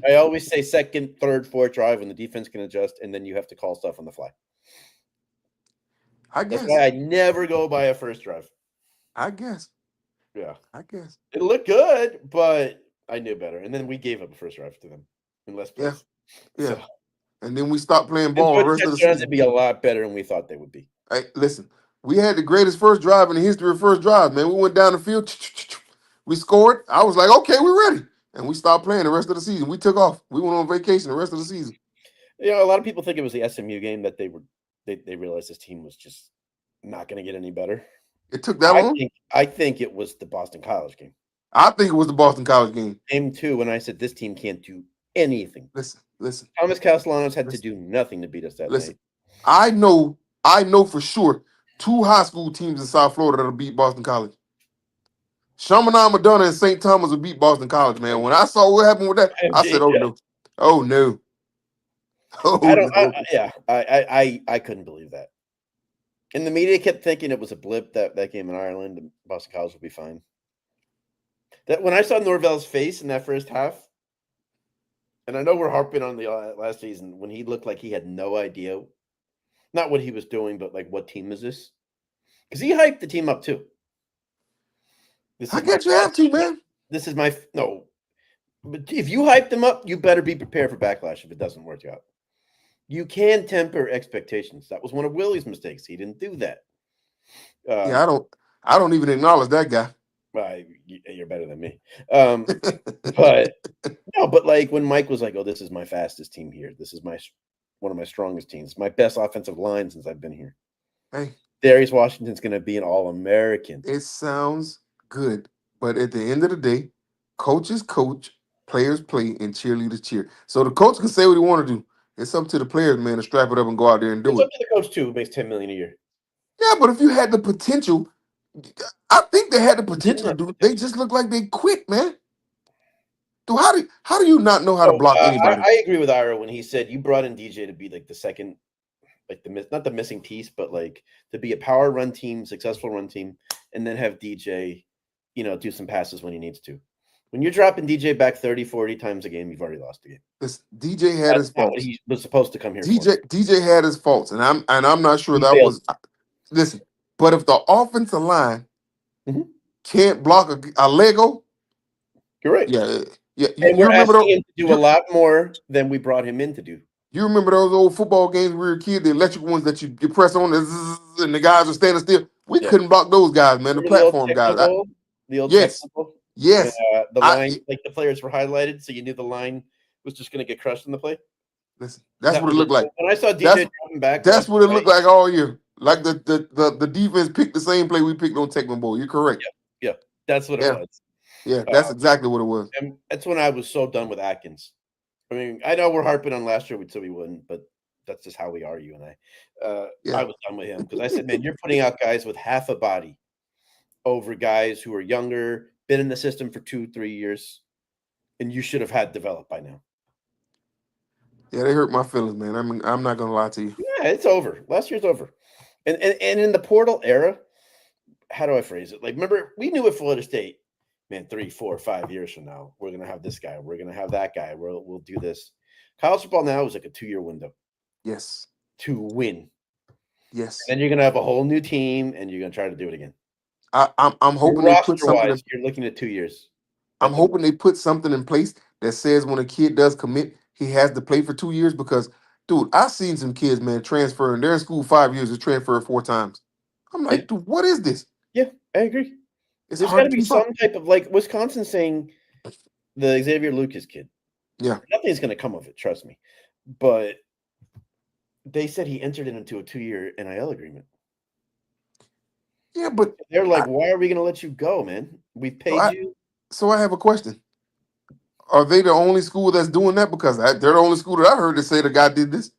I always say second, third, fourth drive when the defense can adjust, and then you have to call stuff on the fly. I That's guess. why I never go by a first drive. I guess. Yeah. I guess. It looked good, but I knew better. And then we gave up a first drive to them in less Yeah. plays. Yeah. So, And then we stopped playing and ball the those rest of the touchdowns would season. be a lot better than we thought they would be. Hey, listen, we had the greatest first drive in the history of first drive, man. We went down the field, we scored. I was like, okay, we're ready. And we stopped playing the rest of the season. We took off. We went on vacation the rest of the season. You know, a lot of people think it was the SMU game that they realized this team was just not going to get any better. It took that long? I think it was the Boston College game. I think it was the Boston College game. Game 2 when I said this team can't do anything. Listen. Thomas Castellanos had to do nothing to beat us that night. I know for sure 2 high school teams in South Florida that'll beat Boston College. Chaminade Madonna and St. Thomas will beat Boston College, man. When I saw what happened with that, I said, oh no. Oh no. Oh no. I couldn't believe that. And the media kept thinking it was a blip that game in Ireland and Boston College would be fine. That when I saw Norvell's face in that first half, and I know we're harping on the last season when he looked like he had no idea, not what he was doing, but like what team is this? Because he hyped the team up too. I guess you have to, man. This is my no. But if you hype them up, you better be prepared for backlash if it doesn't work out. You can temper expectations. That was one of Willie's mistakes. He didn't do that. Yeah, I don't even acknowledge that guy. You're better than me. But no, but like when Mike was like, "Oh, this is my fastest team here. This is one of my strongest teams. My best offensive line since I've been here." Hey, Darius Washington's going to be an All-American. It sounds good, but at the end of the day, coaches coach, players play, and cheerleaders cheer. So the coach can say what he want to do. It's up to the players, man, to strap it up and go out there and do it. It's up to the coach too, who makes $10 million a year. Yeah, but if you had the potential, I think they had the potential to do it. They just look like they quit, man. Dude, how do you not know how to block anybody? I agree with Ira when he said you brought in DJ to be like the second, like not the missing piece, but like to be a power run team, successful run team, and then have DJ, do some passes when he needs to. When you're dropping DJ back 30, 40 times a game, you've already lost the game. DJ had his faults. What he was supposed to come here DJ had his faults, and I'm not sure that was. Listen, but if the offensive line can't block a Lego, you're right. Yeah. And we're asking him to do a lot more than we brought him in to do. You remember those old football games when we were a kid, the electric ones that you press on and the guys are standing still? We couldn't block those guys, man. The platform guys. The old technical? Yes. The line, like the players were highlighted, so you knew the line was just going to get crushed in the play. Listen, that's what it looked like. When I saw DJ dropping back, that's what it looked like all year. Like the defense picked the same play we picked on Tecmo Bowl. You're correct. Yeah, that's what it was. Yeah, that's exactly what it was. And that's when I was so done with Atkins. I mean, I know we're harping on last year, so we wouldn't, but that's just how we are, you and I. I was done with him because I said, man, you're putting out guys with half a body over guys who are younger, been in the system for 2-3 years, and you should have had developed by now. Yeah, they hurt my feelings, man. I'm not gonna lie to you. Yeah, it's over. Last year's over. And in the portal era, how do I phrase it? Like, remember, we knew at Florida State, man, 3, 4, 5 years from now, we're gonna have this guy, we're gonna have that guy, we'll do this. College football now is like a 2-year window. Yes. To win. Yes. And then you're gonna have a whole new team, and you're gonna try to do it again. I'm hoping they put something. You're looking at 2 years. I'm hoping they put something in place that says when a kid does commit, he has to play for 2 years, because Dude, I seen some kids, man, transferring. They're in school 5 years, they transferred 4 times. I'm Yeah, like, dude, what is this? yeah, I agree. It's There's got hard to to be keep up. some type of like Wisconsin saying the Xavier Lucas kid. Yeah. Nothing's going to come of it, trust me. But they said he entered into a 2-year NIL agreement. Yeah, but They're like, I, why are we going to let you go, man? We so paid I you. so I have a question. Are they the only school that's doing that? Because they're the only school that I heard to say the guy did this.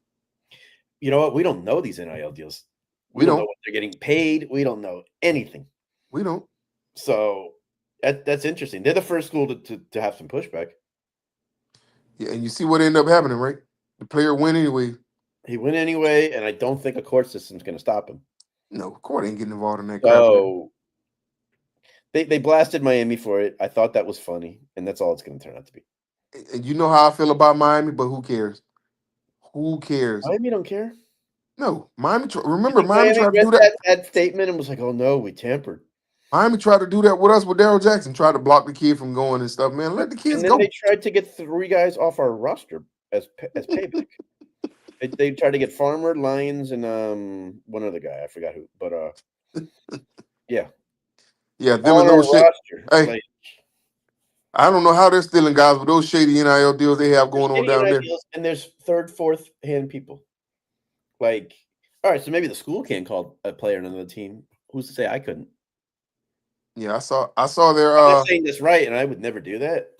You know what? We don't know these NIL deals. We We don't know don't. what they're getting paid. We don't know anything. We don't. So that's interesting. They're the first school to have some pushback. Yeah, and you see what ended up happening, right? The player went anyway. He went anyway, and I don't think a court system's going to stop him. No, court ain't getting involved in that crap, man. So they blasted Miami for it. I thought that was funny, and that's all it's going to turn out to be. And you know how I feel about Miami, but who cares? Who cares? Miami don't care. No, Miami. You Remember, think Miami Miami tried to read do that. that statement and was like, "Oh no, we tampered." Miami tried to do that with us with Daryl Jackson. Tried to block the kid from going and stuff. Man, let the kids And then they go. tried to get 3 guys off our roster as payback. They tried to get Farmer, Lyons, and one other guy. I forgot who, but yeah, Yeah, them on and our those shit. roster. Hey, Like I don't know how they're stealing guys with those shady NIL deals they have there's going on shitty down there. ideals, and there's third, fourth hand people. Like, all right, so maybe the school can't call a player on another team. Who's to say I couldn't? Yeah, I saw their I'm not saying this right, and I would never do that.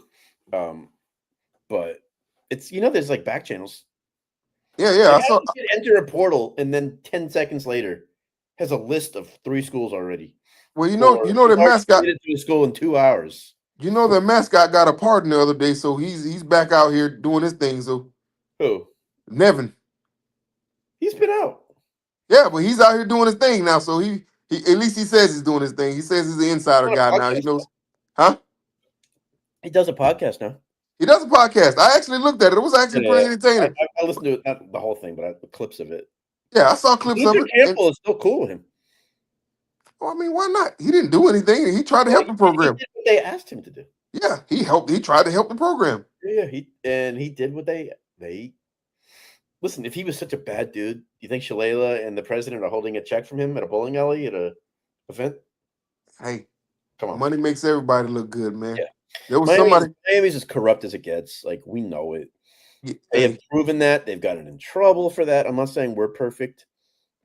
But it's there's like back channels. yeah, Like I how saw does you enter a portal and then 10 seconds later has a list of 3 schools already, well, or their he's already mascot, committed to a school in 2 hours. their mascot got a pardon the other day, so he's back out here doing his thing. So Who? Nevin. He's been out. Yeah, but he's out here doing his thing now. So he at least he says he's doing his thing. He says he's the insider On a guy now. He podcast. knows, huh? He does a podcast now. He does a podcast. I actually looked at it. It was actually pretty Yeah, entertaining. I listened to it, not the whole thing, but the clips of it. Yeah, I saw clips of Luther it. And Campbell is still cool with him. well, I mean, why not? He didn't do anything. He tried to Well, help the he program. did what they asked him to do. Yeah, he helped. He tried to help the program. Yeah, he did what they listen. If he was such a bad dude, you think Shalala and the president are holding a check from him at a bowling alley at a event? Hey, Come on. money makes everybody look good, man. Yeah. There was somebody. Miami's as corrupt as it gets. Like we know it. They have Hey, proven that. They've gotten in trouble for that. I'm not saying we're perfect.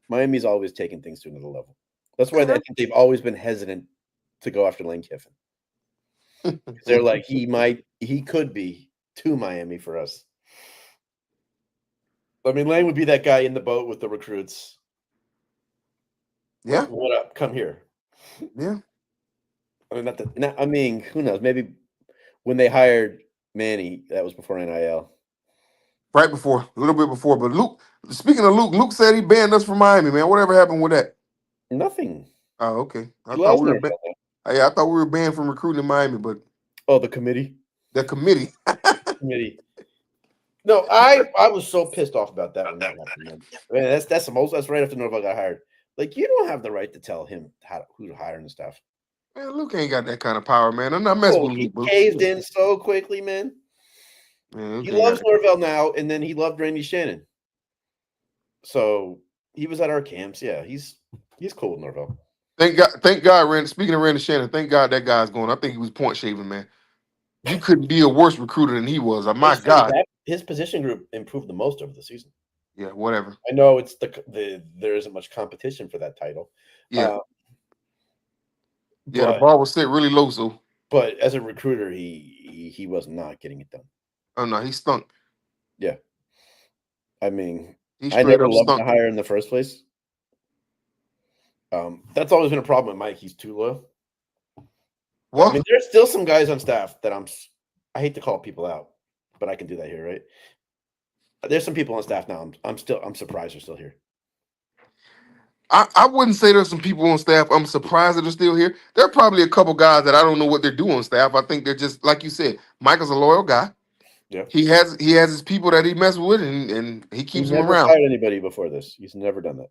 Miami's always taken things to another level. That's why I think they've always been hesitant to go after Lane Kiffin. They're like, he could be to Miami for us. I mean, Lane would be that guy in the boat with the recruits. yeah, Like, what up? Come here. yeah. I mean, who knows? Maybe when they hired Manny, that was before NIL. Right before, a little bit before. But Luke, speaking of Luke said he banned us from Miami, man. Whatever happened with that? Nothing. Oh, okay. I He thought loves we were NIL. yeah, I thought we were banned from recruiting in Miami, but Oh, the committee. the committee. Committee. No, I was so pissed off about that when that happened. Man, that's the most. That's right after Norvell got hired. Like you don't have the right to tell him who to hire and stuff. Man, Luke ain't got that kind of power, man. I'm not messing with He Luke. caved in so quickly, man. Man, Luke He ain't got loves that. Norvell now, and then he loved Randy Shannon. So he was at our camps. Yeah, he's cool with Norvell. Thank God, Randy. Speaking of Randy Shannon, thank God that guy's going. I think he was point shaving, man. You couldn't be a worse recruiter than he was. My God. His position group improved the most over the season. Yeah, whatever. I know it's there isn't much competition for that title. Yeah. Yeah, the But ball was set really low, so as a recruiter, he was not getting it done. oh no, he stunk. Yeah. I mean, He I straight never up loved the stunk. hire in the first place. That's always been a problem with Mike. He's too low. What? I mean, there's still some guys on staff that I hate to call people out, but I can do that here, right? There's some people on staff now. I'm surprised they're still here. I wouldn't say there's some people on staff. I'm surprised that they're still here. There are probably a couple guys that I don't know what they're doing on staff. I think they're just like you said. Michael's a loyal guy. Yeah. He has his people that he messes with, and he He keeps them never around. fired anybody before this. He's never done that.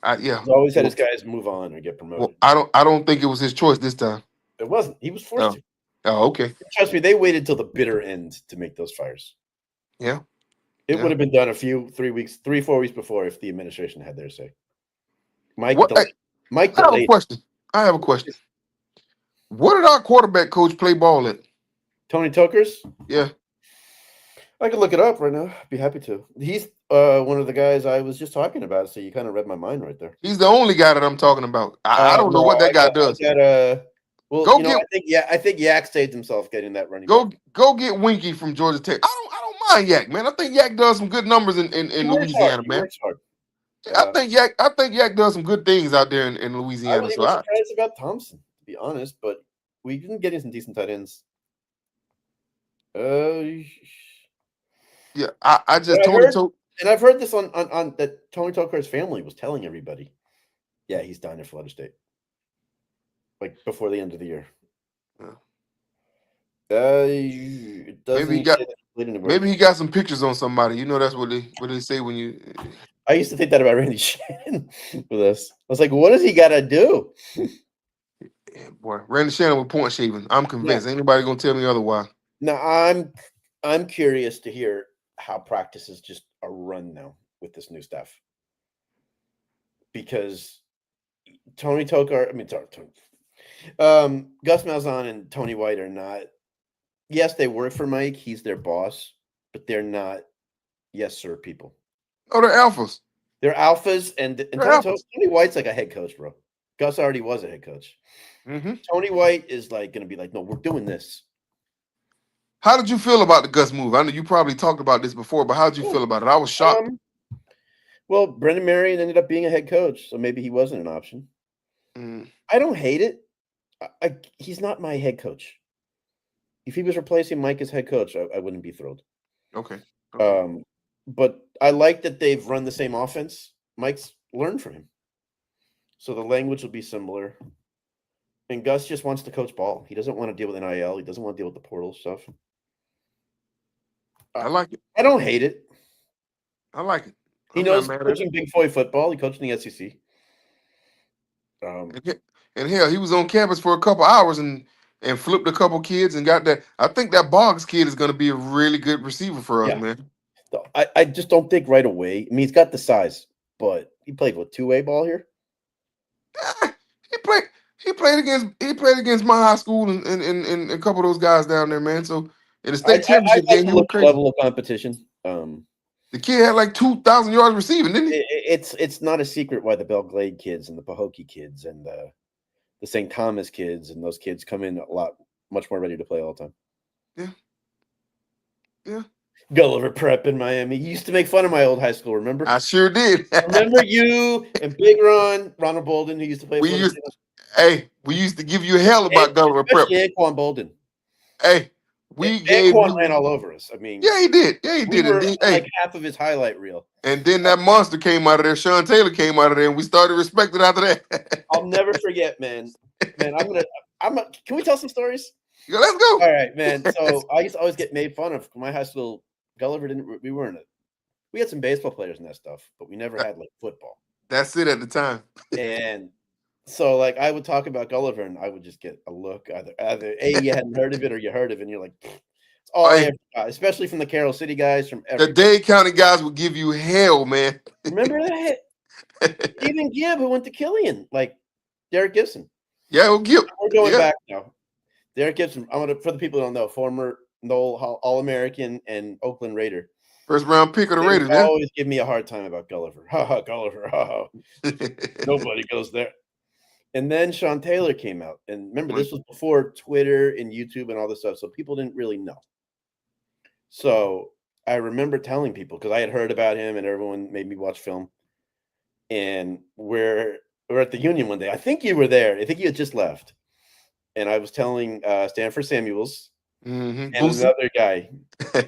Yeah. He's always had his guys move on or get promoted. Well, I don't think it was his choice this time. It wasn't. He was forced to. Oh, okay. Trust me, they waited till the bitter end to make those fires. Yeah. It would have been done 3 weeks, 4 weeks before if the administration had their say. Mike What? Mike I have a delayed. question. Where did our quarterback coach play ball at? Tony Tokers? Yeah. I can look it up right now. I'd be happy to. He's one of the guys I was just talking about, so you kind of read my mind right there. He's the only guy that I'm talking about. I don't know what that guy does. Well, I think Yak saved himself getting that running back. Go get Winky from Georgia Tech. I don't mind Yak, man. I think Yak does some good numbers in Louisiana, man. Works hard. I think Yak does some good things out there in Louisiana. I was even surprised about Thompson, to be honest, but we didn't get some decent tight ends. Yeah, I just and I've heard this on that Tony Tokar's family was telling everybody, yeah, he's down there for Florida State, like before the end of the year. It doesn't. Maybe he got some pictures on somebody. You know, that's what they say when you. I used to think that about Randy Shannon with us. I was like, what does he got to do? Yeah, boy, Randy Shannon with point shaving. I'm convinced. Ain't nobody gonna tell me otherwise. Now I'm curious to hear how practices just are run now with this new stuff, because Tony Tokar, Gus Malzahn and Tony White are not. Yes, they work for Mike. He's their boss, but they're not yes sir people. Oh, they're alphas. They're alphas, and Tony White's like a head coach, bro. Gus already was a head coach. Mm-hmm. Tony White is like going to be like, no, we're doing this. How did you feel about the Gus move? I know you probably talked about this before, but how did you feel about it? I was shocked. Well, Brendan Marion ended up being a head coach, so maybe he wasn't an option. I don't hate it. He's not my head coach. If he was replacing Mike as head coach, I wouldn't be thrilled. Okay. But I like that they've run the same offense. Mike's learned from him, so the language will be similar. And Gus just wants to coach ball. He doesn't want to deal with NIL. He doesn't want to deal with the portal stuff. I like it. I don't hate it. I like it. He knows coaching Big Boy football. He coached in the SEC. And hell, he was on campus for a couple hours and flipped a couple kids and got that. I think that Boggs kid is going to be a really good receiver for us, man. I just don't think right away. I mean, he's got the size, but he played with two-way ball here. He played against my high school and a couple of those guys down there, man. So in the state championship game, he was crazy. Level of competition. The kid had like 2,000 yards receiving, didn't he? It's not a secret why the Belglade kids and the Pahokee kids and the St. Thomas kids and those kids come in much more ready to play all the time. Yeah. Gulliver Prep in Miami. You used to make fun of my old high school, remember? I sure did. Remember you and Big Ronald Bolden, who used to play. We used to give you hell about Gulliver Prep. Antwain Bolden. Hey, Antwain ran all over us. I mean, yeah, he did. Yeah, he we did. Were like half of his highlight reel. And then that monster came out of there. Sean Taylor came out of there, and we started respecting after that. I'll never forget, man. Can we tell some stories? Yeah, let's go. All right, man. So I used to always get made fun of. My high school, Gulliver we had some baseball players and that stuff, but we never had like football. That's it at the time. And so like I would talk about Gulliver and I would just get a look either A, you hadn't heard of it or you heard of it and you're like, it's all I ever got, especially from the Carroll City guys from the Dade County guys would give you hell, man. Remember that? Even Gibb, who went to Killian, like Derek Gibson. Yeah, well, Gibb. We're going back now. Derek Gibson, for the people who don't know, former Knoll All-American and Oakland Raider. First round pick of the Raiders. They always give me a hard time about Gulliver. Gulliver. Nobody goes there. And then Sean Taylor came out. And remember, this was before Twitter and YouTube and all this stuff. So people didn't really know. So I remember telling people, because I had heard about him and everyone made me watch film. And we're at the Union one day. I think you were there. I think you had just left. And I was telling Stanford Samuels and another guy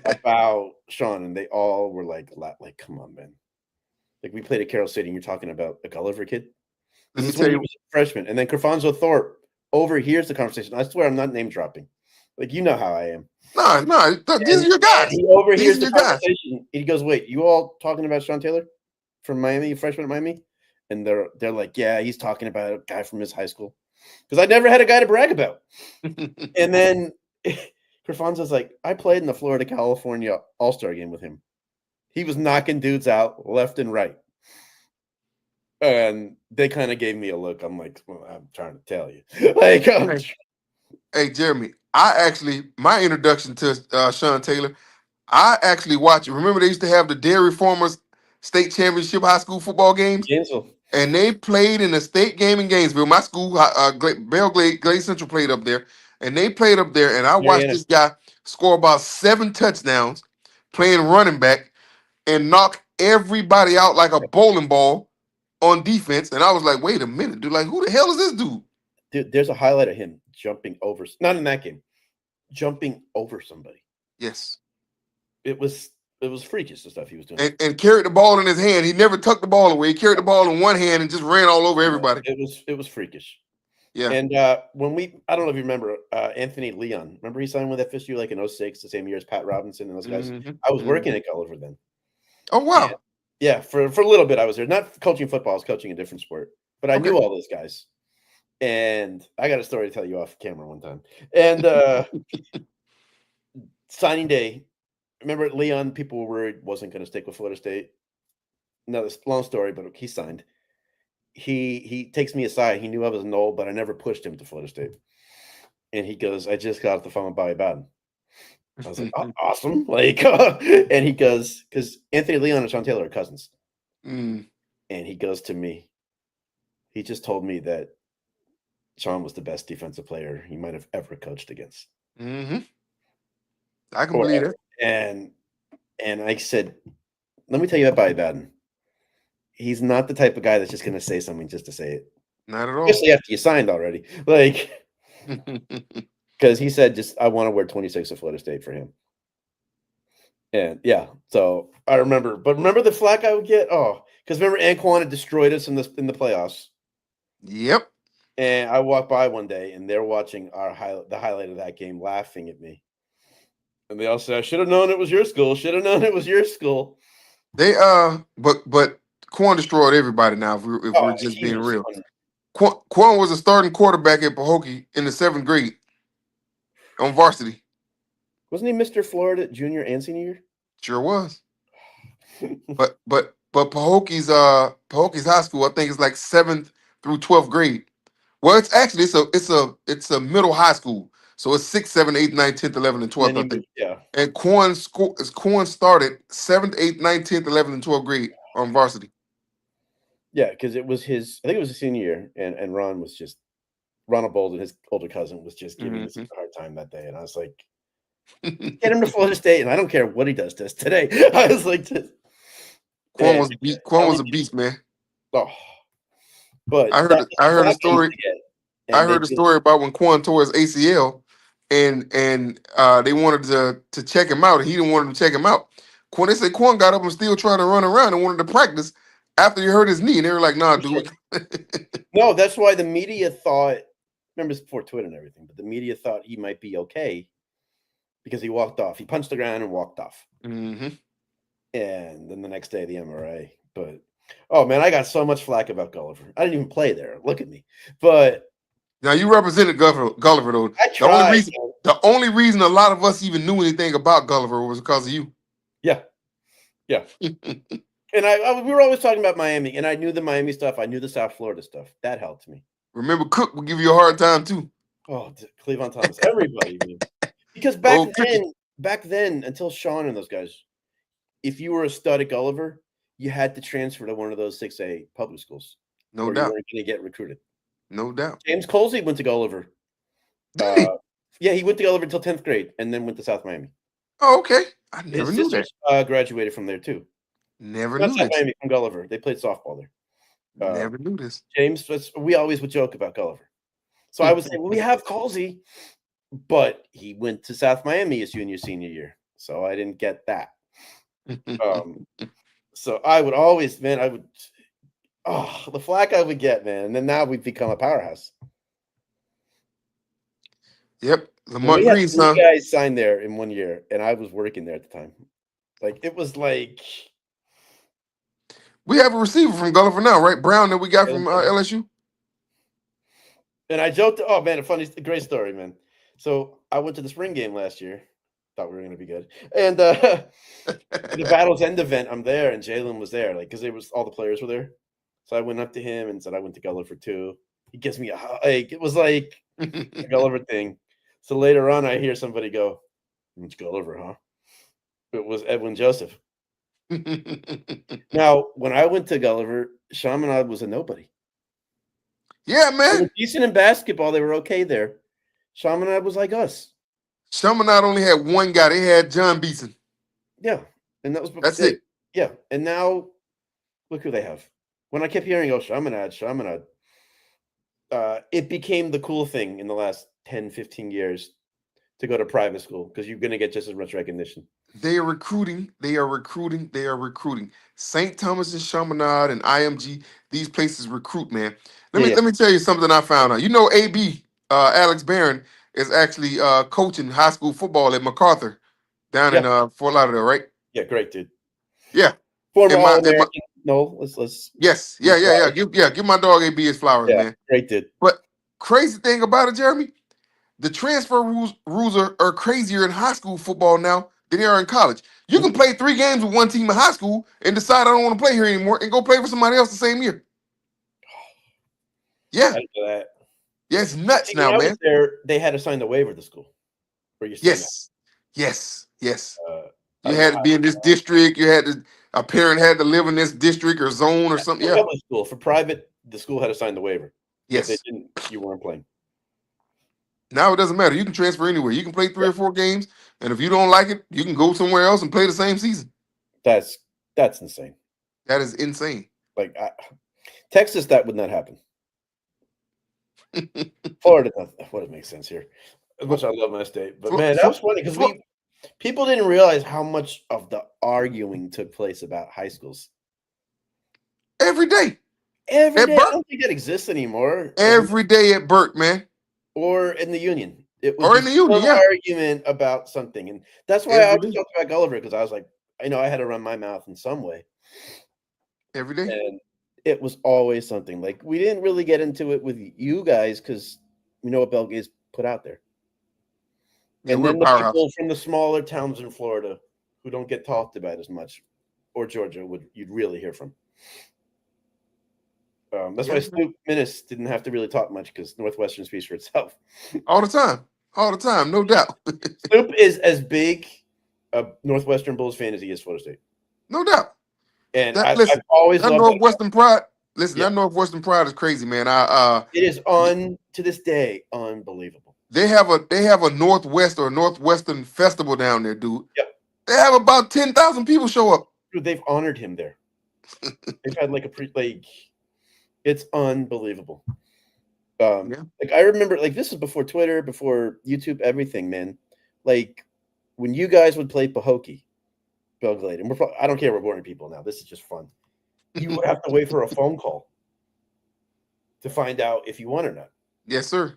about Sean, and they all were like, come on, man. Like, we played at Carroll City, and you're talking about a Gulliver kid? This is when he was a freshman. And then Kerfonso Thorpe overhears the conversation. I swear I'm not name dropping. Like, you know how I am. No, these are your guys. He overhears the conversation. He goes, wait, you all talking about Sean Taylor from Miami, freshman at Miami? And they're like, yeah, he's talking about a guy from his high school. Because I never had a guy to brag about. And then Kerfonso's like, I played in the Florida-California All-Star game with him. He was knocking dudes out left and right. And they kind of gave me a look. I'm like, well, I'm trying to tell you. Like, Hey, Jeremy, my introduction to Sean Taylor, I actually watched it. Remember, they used to have the Dairy Farmers State Championship high school football games? Gainesville. And they played in a state game in Gainesville. My school, Glade Central, played up there. And they played up there, and I watched Mariana. this guy score about 7 touchdowns playing running back and knock everybody out like a bowling ball on defense. And I was like, wait a minute, dude. Like, who the hell is this dude? Dude, there's a highlight of him jumping over, not in that game, jumping over somebody. Yes. It was freakish, the stuff he was doing. And carried the ball in his hand. He never tucked the ball away. He carried the ball in one hand and just ran all over everybody. It was freakish. Yeah. And when I don't know if you remember Anthony Leon. Remember he signed with FSU like in 06, the same year as Pat Robinson and those guys. I was working at Gulliver then. Oh wow. And, yeah, for a little bit I was there. Not coaching football, I was coaching a different sport. But I knew all those guys. And I got a story to tell you off camera one time. And signing day, remember Leon, people were worried wasn't going to stick with Florida State. No, it's a long story, but he signed. He takes me aside. He knew I was an old, but I never pushed him to Florida State. And he goes, I just got off the phone with Bobby Bowden. I was like, oh, awesome. Like, and he goes, because Anthony Leon and Sean Taylor are cousins. And he goes to me. He just told me that Sean was the best defensive player he might have ever coached against. I can believe it. And I said, let me tell you about Bobby Bowden. He's not the type of guy that's just going to say something just to say it. Not at all. Especially after you signed already. Like, because he said, I want to wear 26 at Florida State for him. And yeah, so I remember. But remember the flack I would get? Oh, because remember Antwain had destroyed us in the playoffs. Yep. And I walked by one day, and they're watching the highlight of that game, laughing at me. And they all said, I should have known it was your school. Should have known it was your school. They but Quan destroyed everybody now. If we're just being real, Quan was a starting quarterback at Pahokee in the 7th grade on varsity. Wasn't he Mr. Florida junior and senior year? Sure was. but Pahokee's high school, I think it's like 7th through 12th grade. Well, it's actually it's a middle high school. So it's 6th, 7th, 8th, 9th, 10th, 11th, and 12th, I think. Yeah. And Quan started 7th, 8th, 9th, 10th, 11th, and 12th grade on varsity. Yeah, because I think it was his senior year, and Ronald Bolden, his older cousin, was just giving us a hard time that day. And I was like, get him to Florida State, and I don't care what he does to us today. I was like, Quan was a beast, man. Oh, but I heard a story. I heard a story about when Quan tore his ACL, and they wanted to check him out, and he didn't want them to check him out. They said Quan got up and still trying to run around and wanted to practice after he hurt his knee, and they were like, "Nah, dude." No, that's why the media thought. Remember, it's before Twitter and everything, but the media thought he might be okay because he walked off. He punched the ground and walked off. And then the next day, the MRI. But oh man, I got so much flack about Gulliver. I didn't even play there. Look at me. But now you represented Gulliver though. I tried. The only reason a lot of us even knew anything about Gulliver was because of you. Yeah. And we were always talking about Miami, and I knew the Miami stuff. I knew the South Florida stuff. That helped me. Remember, Cook would give you a hard time too. Oh, Cleavon Thomas, everybody. Because back then, until Sean and those guys, if you were a stud at Gulliver, you had to transfer to one of those 6A public schools. No doubt. You weren't going to get recruited. No doubt. James Colsey went to Gulliver. Yeah, he went to Gulliver until 10th grade, and then went to South Miami. Oh, okay. I never knew that. Graduated from there too. Never knew this. Miami from Gulliver. They played softball there. Never knew this. James, we always would joke about Gulliver. So I would say, well, we have Colsey, but he went to South Miami his senior year. So I didn't get that. So I would always, man, the flack I would get, man. And then now we've become a powerhouse. Yep. Lamont Green, son. Guys signed there in 1 year, and I was working there at the time. Like, it was like... We have a receiver from Gulliver now, right? Brown that we got from LSU. And I joked, oh man, a great story, man. So I went to the spring game last year, thought we were going to be good. And the Battle's End event, I'm there, and Jalen was there, like because all the players were there. So I went up to him and said I went to Gulliver too. He gives me a hug. It was like a Gulliver thing. So later on, I hear somebody go, "It's Gulliver, huh?" It was Edwin Joseph. Now, when I went to Gulliver, Chaminade was a nobody. Yeah, They man. were decent in basketball. They were okay there. Chaminade was like us. Chaminade only had one guy. They had John Beeson. Yeah, and that was That's it. yeah. And now look who they have. When I kept hearing, "Oh, Chaminade," it became the cool thing in the last 10, 15 years to go to private school because you're going to get just as much recognition. They are recruiting. They are recruiting. They are recruiting. St. Thomas and Chaminade and IMG. These places recruit, man. Let Yeah, me yeah, let me tell you something I found out. You know, AB Alex Barron is actually coaching high school football at MacArthur down yeah, in Fort Lauderdale, right? yeah. Great dude. Yeah. Former In All my American. No, let's yes, be yeah. quiet. Give my dog AB his flowers, Yeah, man. great dude. But crazy thing about it, Jeremy, the transfer rules are crazier in high school football now than they are in college. You can Mhm. play 3 games with one team in high school and decide I don't want to play here anymore and go play for somebody else the same year. I Yeah. didn't know that. Yeah, it's Yeah, nuts see, when now, I was man. there, they had to sign the waiver of the school where you're staying at. Yes. Yes. I You don't know had to be in this district. A parent had to live in this district or zone or something. for Yeah. public school. For private, the school had to sign the waiver. If they Yes. didn't, you weren't playing. Now it doesn't matter. You can transfer anywhere. You can play three Yeah, or four games, and if you don't like it, you can go somewhere else and play the same season. that's that's insane. That is insane. Like Texas, that would not happen. Florida, what it makes sense here. As much as I love my state, but Flo- man, that was Flo- funny because Flo- people didn't realize how much of the arguing took place about high schools every day every at day. I Burt. don't think that exists anymore, and Every day at Burt, man. or in the union. It was Or in just the union, some yeah. argument about something, and that's why I Every always day. talked about Gulliver because I was like, I had to run my mouth in some way, Every day. and it was always something. Like we didn't really get into it with you guys because we know what Belgia's put out there. Yeah, And we're a then the powerhouse. people from the smaller towns in Florida who don't get talked about as much, or Georgia, you'd really hear from. That's why Yeah, man. Snoop Minnis didn't have to really talk much because Northwestern speaks for itself. All the time. All the time, no doubt. Snoop is as big a Northwestern Bulls fan as he is Florida State, No doubt. and That I've listen, always that loved that. Northwestern pride. Listen, Yeah, that Northwestern pride is crazy, man. it is to this day unbelievable. they have a Northwest or Northwestern festival down there, dude. Yeah, They have about 10,000 people show up. dude, they've honored him there. They've had like it's unbelievable. Yeah. Like I remember, like this is before Twitter, before YouTube, everything, man. Like when you guys would play Pahokee, Belgrade, and I don't care, we're boring people now. This is just fun. You would have to wait for a phone call to find out if you won or not. Yes, sir.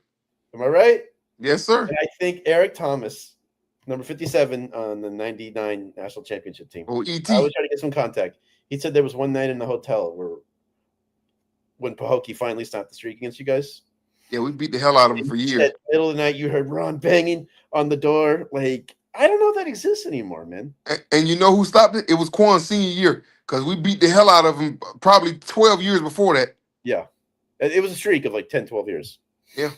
Am I right? Yes, sir. And I think Eric Thomas, number 57 on the 99 national championship team. Oh, I was ET. trying to get some contact. He said there was one night in the hotel where when Pahokee finally stopped the streak against you guys. Yeah, we beat the hell out of them And for he years. said middle of the night you heard Ron banging on the door. Like, I don't know if that exists anymore, man. And you know who stopped it? It was Quan's senior year because we beat the hell out of them probably 12 years before that. Yeah. It was a streak of like 10, 12 years. Yeah.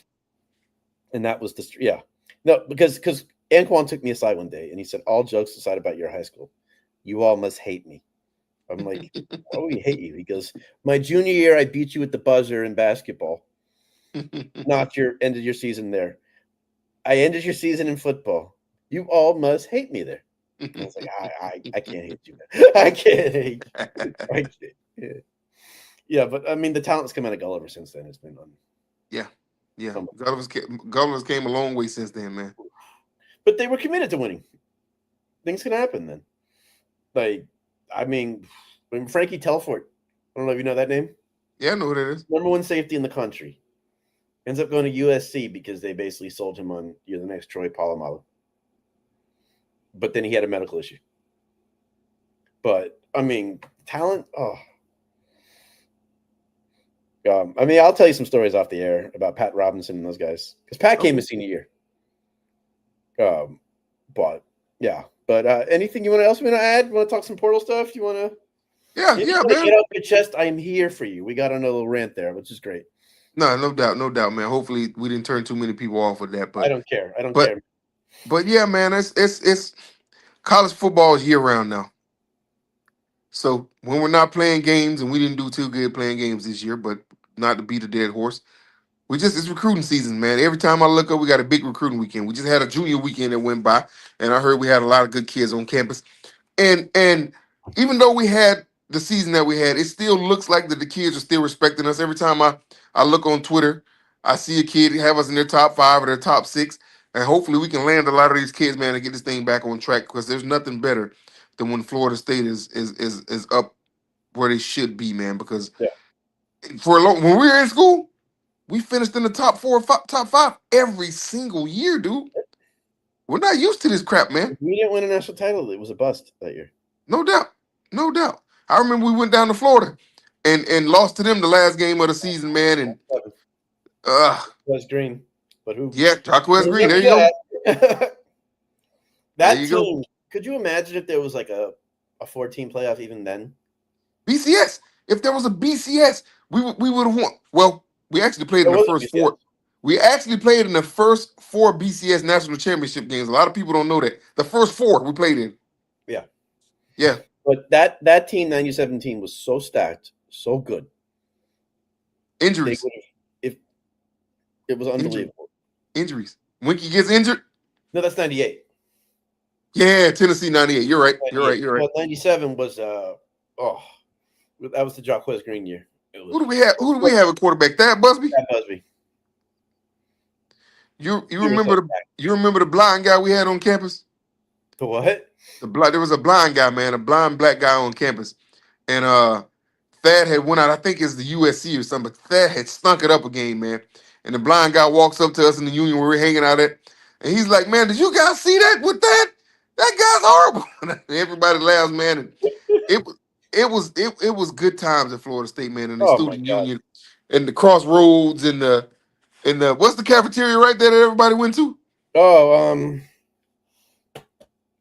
And that was yeah. No, because Antwain took me aside one day and he said, all jokes aside about your high school, you all must hate me. I'm like, why do we hate you? He goes, my junior year, I beat you at the buzzer in basketball. Ended your season there. I ended your season in football. You all must hate me there. And I was like, I can't hate you. I can't hate you. I can't. Yeah, but I mean, the talent's come out of Gulliver since then. It's been on. Yeah. Gulliver's came a long way since then, man. But they were committed to winning. Things can happen then. Like, I mean, when Frankie Telfort, I don't know if you know that name. Yeah, I know who that is. Number one safety in the country. Ends up going to USC because they basically sold him on you're the next Troy Polamalu. But then he had a medical issue. But I mean, talent. Oh, I mean, I'll tell you some stories off the air about Pat Robinson and those guys because Pat came his senior year. But Yeah. But anything else you want to add? Want to talk some portal stuff? You want to? Yeah, If you yeah, want to man. get off your chest, I am here for you. We got on a little rant there, which is great. No, no doubt, man. Hopefully, we didn't turn too many people off with that, I don't care. I don't but care. but yeah, man. It's college football is year round now. So when we're not playing games, and we didn't do too good playing games this year, but not to beat a dead horse. It's recruiting season, man. Every time I look up, we got a big recruiting weekend. We just had a junior weekend that went by, and I heard we had a lot of good kids on campus. And even though we had the season that we had, it still looks like that the kids are still respecting us. Every time I look on Twitter, I see a kid have us in their top 5 or their top 6, and hopefully we can land a lot of these kids, man, and get this thing back on track. Because there's nothing better than when Florida State is up where they should be, man. Because Yeah. for a long, when we were in school, we finished in the top 4 or top 5 every single year, dude. We're not used to this crap, man. If we didn't win a national title, it was a bust that year. No doubt. No doubt. I remember we went down to Florida and lost to them the last game of the season, man. And Was Green, but who? yeah, Jaquez Green. There you go. That. There That you go. team. Could you imagine if there was like a 14 playoff even then? BCS. If there was a BCS, we would have won. Well, we actually played in There the was a first BCS. 4. We actually played in the first 4 BCS national championship games. A lot of people don't know that. The first 4 we played in. Yeah. Yeah. But that team, 97 was so stacked, so good. Injuries. If it was unbelievable. Injuries. Winky gets injured. No, that's 98. Yeah, Tennessee 98. You're right. You're right. Well, 97 was that was the Jaquez Green year. Who do we have? Who do we have a quarterback? Thad Busby. That Busby. You remember the blind guy we had on campus? The what? There was a blind guy, man, a blind black guy on campus, and Thad had went out. I think it's the USC or something. But Thad had stunk it up a game, man. And the blind guy walks up to us in the union where we're hanging out at, and he's like, "Man, did you guys see that with that? That guy's horrible." And everybody laughs, man. And it was good times at Florida State, man, and the Oh my student God. union, and the crossroads, and the what's the cafeteria right there that everybody went to? Oh,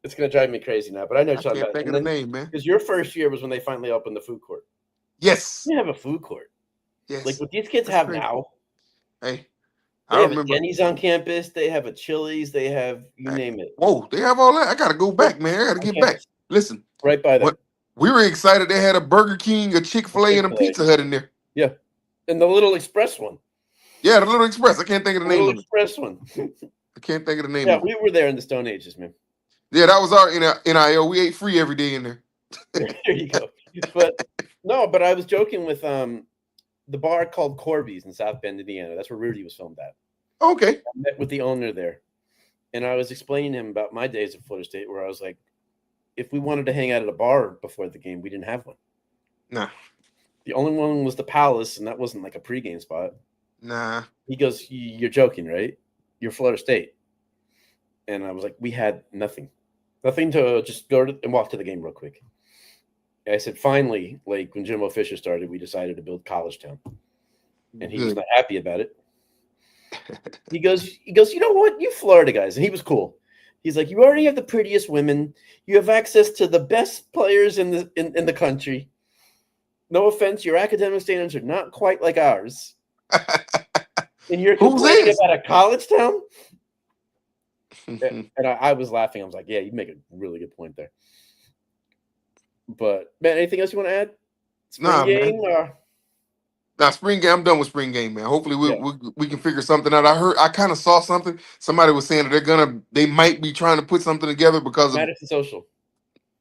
it's gonna drive me crazy now, but I know I you're talking can't about. think of the name, man. Because your first year was when they finally opened the food court. Yes. You have a food court. Yes. Like what these kids That's have crazy. now. Hey, They I have remember. a Denny's on campus. They have a Chili's. They have you name it. Whoa, they have all that. I gotta go back, man. I gotta get back. Listen, Right by there. what we were excited. They had a Burger King, a Chick-fil-A, and a Pizza Hut in there. Yeah, and the little express one. Yeah, the Little Express. I can't think of the name of it. Express one. I can't think of the name Yeah, of it. we were there in the Stone Ages, man. Yeah, that was our NIL. We ate free every day in there. There you go. But I was joking with the bar called Corby's in South Bend, Indiana. That's where Rudy was filmed at. Okay. I met with the owner there, and I was explaining to him about my days at Florida State, where I was like, if we wanted to hang out at a bar before the game, we didn't have one. Nah. The only one was the Palace, and that wasn't like a pregame spot. Nah. He goes, "You're joking, right? You're Florida State." And I was like, we had nothing to just go and walk to the game real quick. I said, finally, like when Jimbo Fisher started, we decided to build College Town, and he was not happy about it. He goes, you know what, you Florida guys, and he was cool. He's like, you already have the prettiest women, you have access to the best players in the country. No offense, your academic standards are not quite like ours, and you're complaining about a college town. And I was laughing. I was like, yeah, you make a really good point there. But, man, anything else you want to add? Spring game? Spring game. I'm done with spring game, man. Hopefully we can figure something out. I kind of saw something. Somebody was saying that they might be trying to put something together because of Madison Social.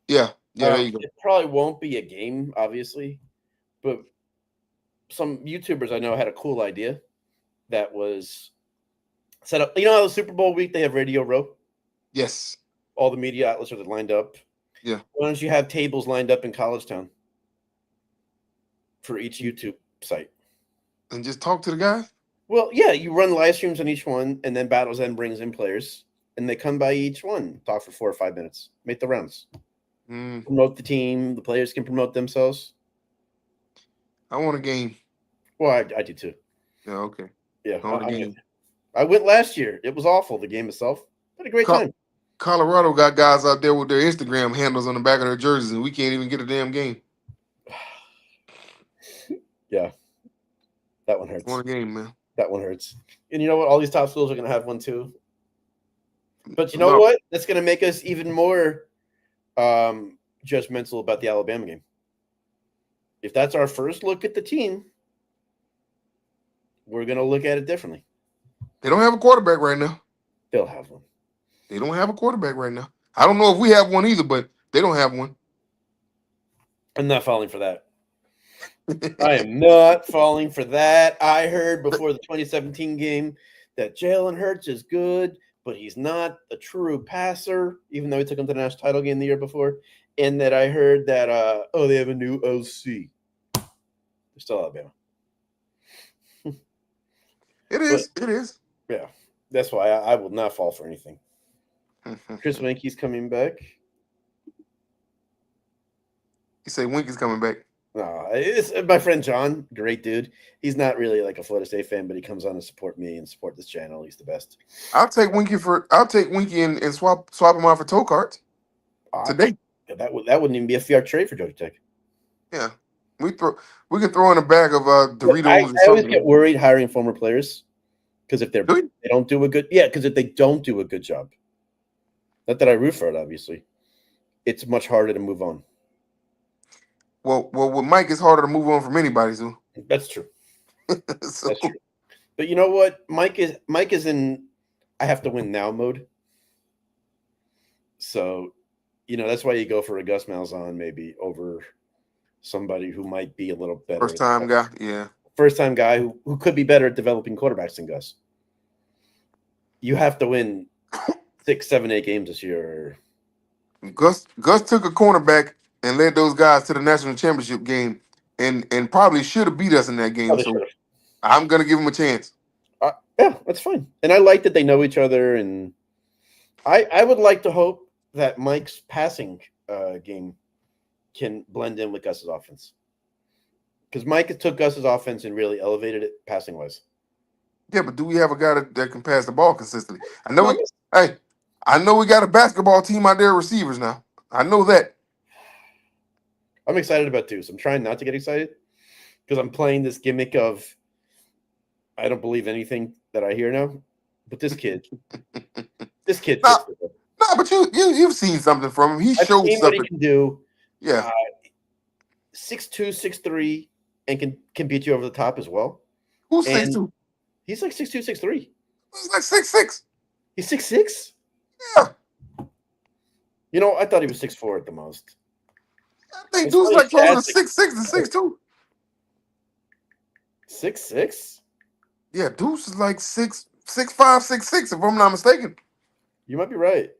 Yeah. There you go. It probably won't be a game, obviously, but some YouTubers I know had a cool idea that was set up. You know how the Super Bowl week they have Radio Row? Yes. All the media outlets are lined up. Yeah. Why don't you have tables lined up in College Town for each YouTube site? And just talk to the guys? Well, yeah, you run live streams on each one, and then Battles End brings in players, and they come by each one, talk for 4 or 5 minutes, make the rounds. Promote the team. The players can promote themselves. I want a game. Well, I do too. Yeah, okay. Yeah, I went last year. It was awful, the game itself. Had a great time. Colorado got guys out there with their Instagram handles on the back of their jerseys, and we can't even get a damn game. Yeah, that one Want hurts. a game, man. That one hurts. And you know what? All these top schools are going to have one too. But you know No, what? That's going to make us even more judgmental about the Alabama game. If that's our first look at the team, we're going to look at it differently. they don't have a quarterback right now. They'll have one. They don't have a quarterback right now. I don't know if we have one either, but they don't have one. I'm not falling for that. I am not falling for that. I heard before the 2017 game that Jalen Hurts is good, but he's not a true passer, even though he took him to the national title game the year before. And that I heard that, they have a new OC. They're still Alabama. It is. Yeah, that's why I will not fall for anything. Chris Winke's coming back. You say Winky's coming back. It's my friend John, great dude. He's not really like a Florida State fan, but he comes on to support me and support this channel. He's the best. I'll take Winky and swap him out for toe carts today. That wouldn't even be a fair trade for Georgia Tech. Yeah, we can throw in a bag of Doritos. I always get worried hiring former players because if they don't do a good because if they don't do a good job, not that I root for it, obviously, it's much harder to move on. Well, with Mike, it's harder to move on from anybody. So that's true. So. That's true. But you know what? Mike is in I have to win now mode. So, that's why you go for a Gus Malzahn maybe over somebody who might be a little better. First time guy, yeah. First time guy who could be better at developing quarterbacks than Gus. You have to win 6, 7, 8 games this year. Gus took a cornerback and led those guys to the national championship game, and probably should have beat us in that game. Probably so should've. I'm gonna give him a chance. Yeah, that's fine. And I like that they know each other, and I would like to hope that Mike's passing game can blend in with Gus's offense. Because Mike took Gus's offense and really elevated it passing wise. Yeah, but do we have a guy that can pass the ball consistently? I know we got a basketball team out there, receivers now. I know that. I'm excited about Deuce. I'm trying not to get excited because I'm playing this gimmick of I don't believe anything that I hear now. But this kid. No, but you've seen something from him. He showed something. What he can do. Yeah. 6'2", 6'3", and can beat you over the top as well. Who's 6'2"? He's like 6'2", 6'3". He's like 6'6". He's 6'6"? Yeah. I thought he was 6'4" at the most. I think Dude's like closer to 6'6" than 6'2". 6'6"? Yeah, Deuce is like 6'5", 6'6", if I'm not mistaken. You might be right.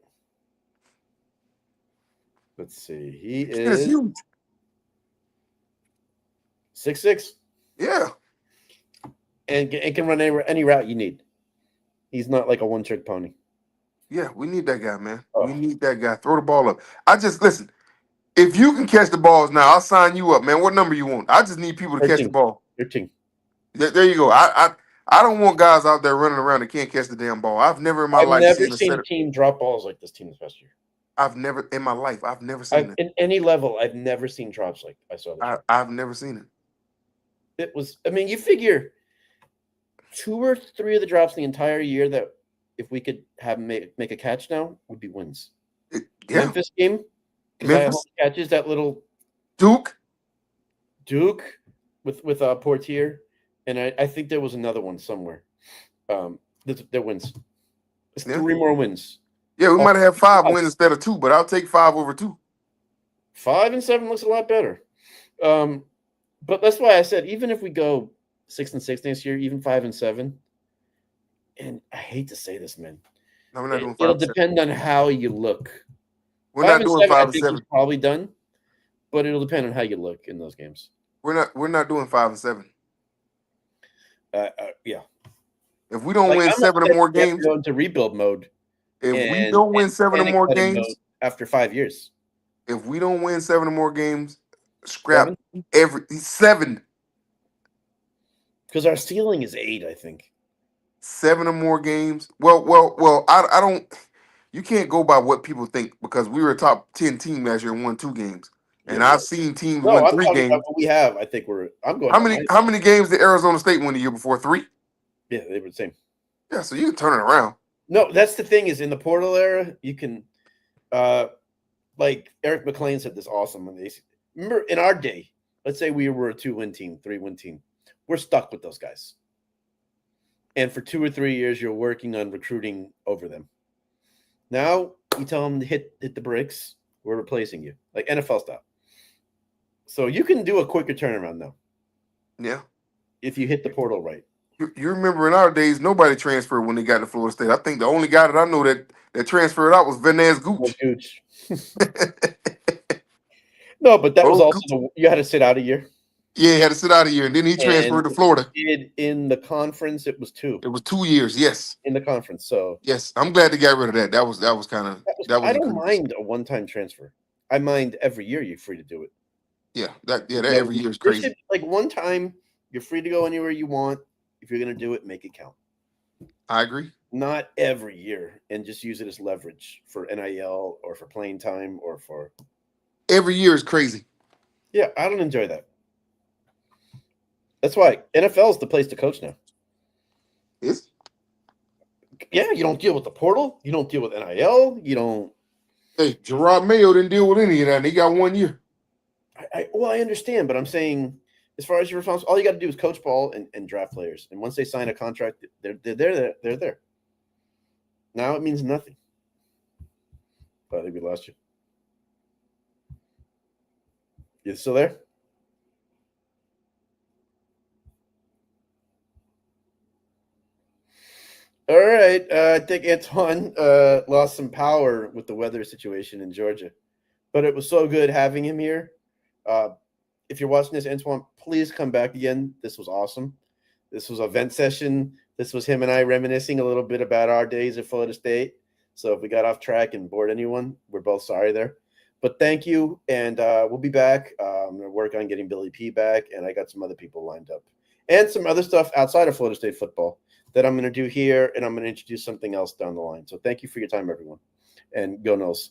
Let's see. He is huge. 6'6". Yeah. And can run any route you need. He's not like a one-trick pony. Yeah, we need that guy, man. Oh. We need that guy. Throw the ball up. Listen. If you can catch the balls now, I'll sign you up, man. What number you want? I just need people to 13. catch the ball. 13. There you go. I don't want guys out there running around that can't catch the damn ball. I've never in my life seen a team drop balls like this team this past year. I've never seen it. In any level, I've never seen drops like I saw this. I've never seen it. It was, you figure 2 or 3 of the drops in the entire year that if we could have make a catch now would be wins. Memphis game, because I catches that little Duke with Portier, and I think there was another one somewhere. There wins. It's 3 more wins. Yeah, we might have 5 wins instead of 2, but I'll take 5 over 2. 5 and 7 looks a lot better. But that's why I said even if we go 6 and 6 next year, even 5 and 7, and I hate to say this, man. No, we're not doing 5 it'll depend on how you look. We're not doing 5 and 7. Probably done, but it'll depend on how you look in those games. We're not doing 5 and 7. Yeah. If we don't win 7 or more games, go into rebuild mode. If we don't win 7 or more games after 5 years, if we don't win 7 or more games, scrap every 7. Because our ceiling is 8, I think. 7 or more games. Well, I don't. you can't go by what people think because we were a top 10 team last year and won 2 games. Yeah, And yeah. I've seen teams No, win I'm 3 talking about games. what we have. I think I'm going How down many my. how many games did Arizona State win the year before? 3? Yeah, they were the same. Yeah, so you can turn it around. No, that's the thing is in the portal era, you can like Eric McLean said this awesome when they remember in our day, let's say we were a 2-win team, 3-win team. We're stuck with those guys. And for 2 or 3 years, you're working on recruiting over them. Now you tell them to hit the bricks, we're replacing you. Like NFL style. So you can do a quicker turnaround now. Yeah. If you hit the portal right. You remember in our days, nobody transferred when they got to Florida State. I think the only guy that I know that transferred out was Vanez Gooch. Gooch. No, but that was Oh, also you had to sit out a year. yeah, he had to sit out a year, and then he transferred And to Florida. in the conference, it was 2. It was 2 years. Yes, in the conference. So yes, I'm glad they got rid of that. That was kind of that was I don't egregious. mind a one-time transfer. I mind every year you're free to do it. Yeah, that You every year is crazy. like one time you're free to go anywhere you want. If you're gonna do it, make it count. I agree. Not every year, and just use it as leverage for NIL or for playing time or for Every year is crazy. Yeah, I don't enjoy that. That's why NFL is the place to coach now. Is Yeah, you don't deal with the portal. You don't deal with NIL. You don't. Hey, Gerard Mayo didn't deal with any of that. And he got 1 year. I understand, but I'm saying as far as your responsibility, all you got to do is coach ball and draft players. And once they sign a contract, they're there. They're there. Now it means nothing. But I think we lost you. You still there? All right. I think Antwain lost some power with the weather situation in Georgia, but it was so good having him here. If you're watching this, Antwain, please come back again. This was awesome. This was a vent session. This was him and I reminiscing a little bit about our days at Florida State. So if we got off track and bored anyone, we're both sorry there. But thank you, and we'll be back. I'm going to work on getting Billy P back, and I got some other people lined up. And some other stuff outside of Florida State football that I'm going to do here, and I'm going to introduce something else down the line. So thank you for your time, everyone, and go Noles.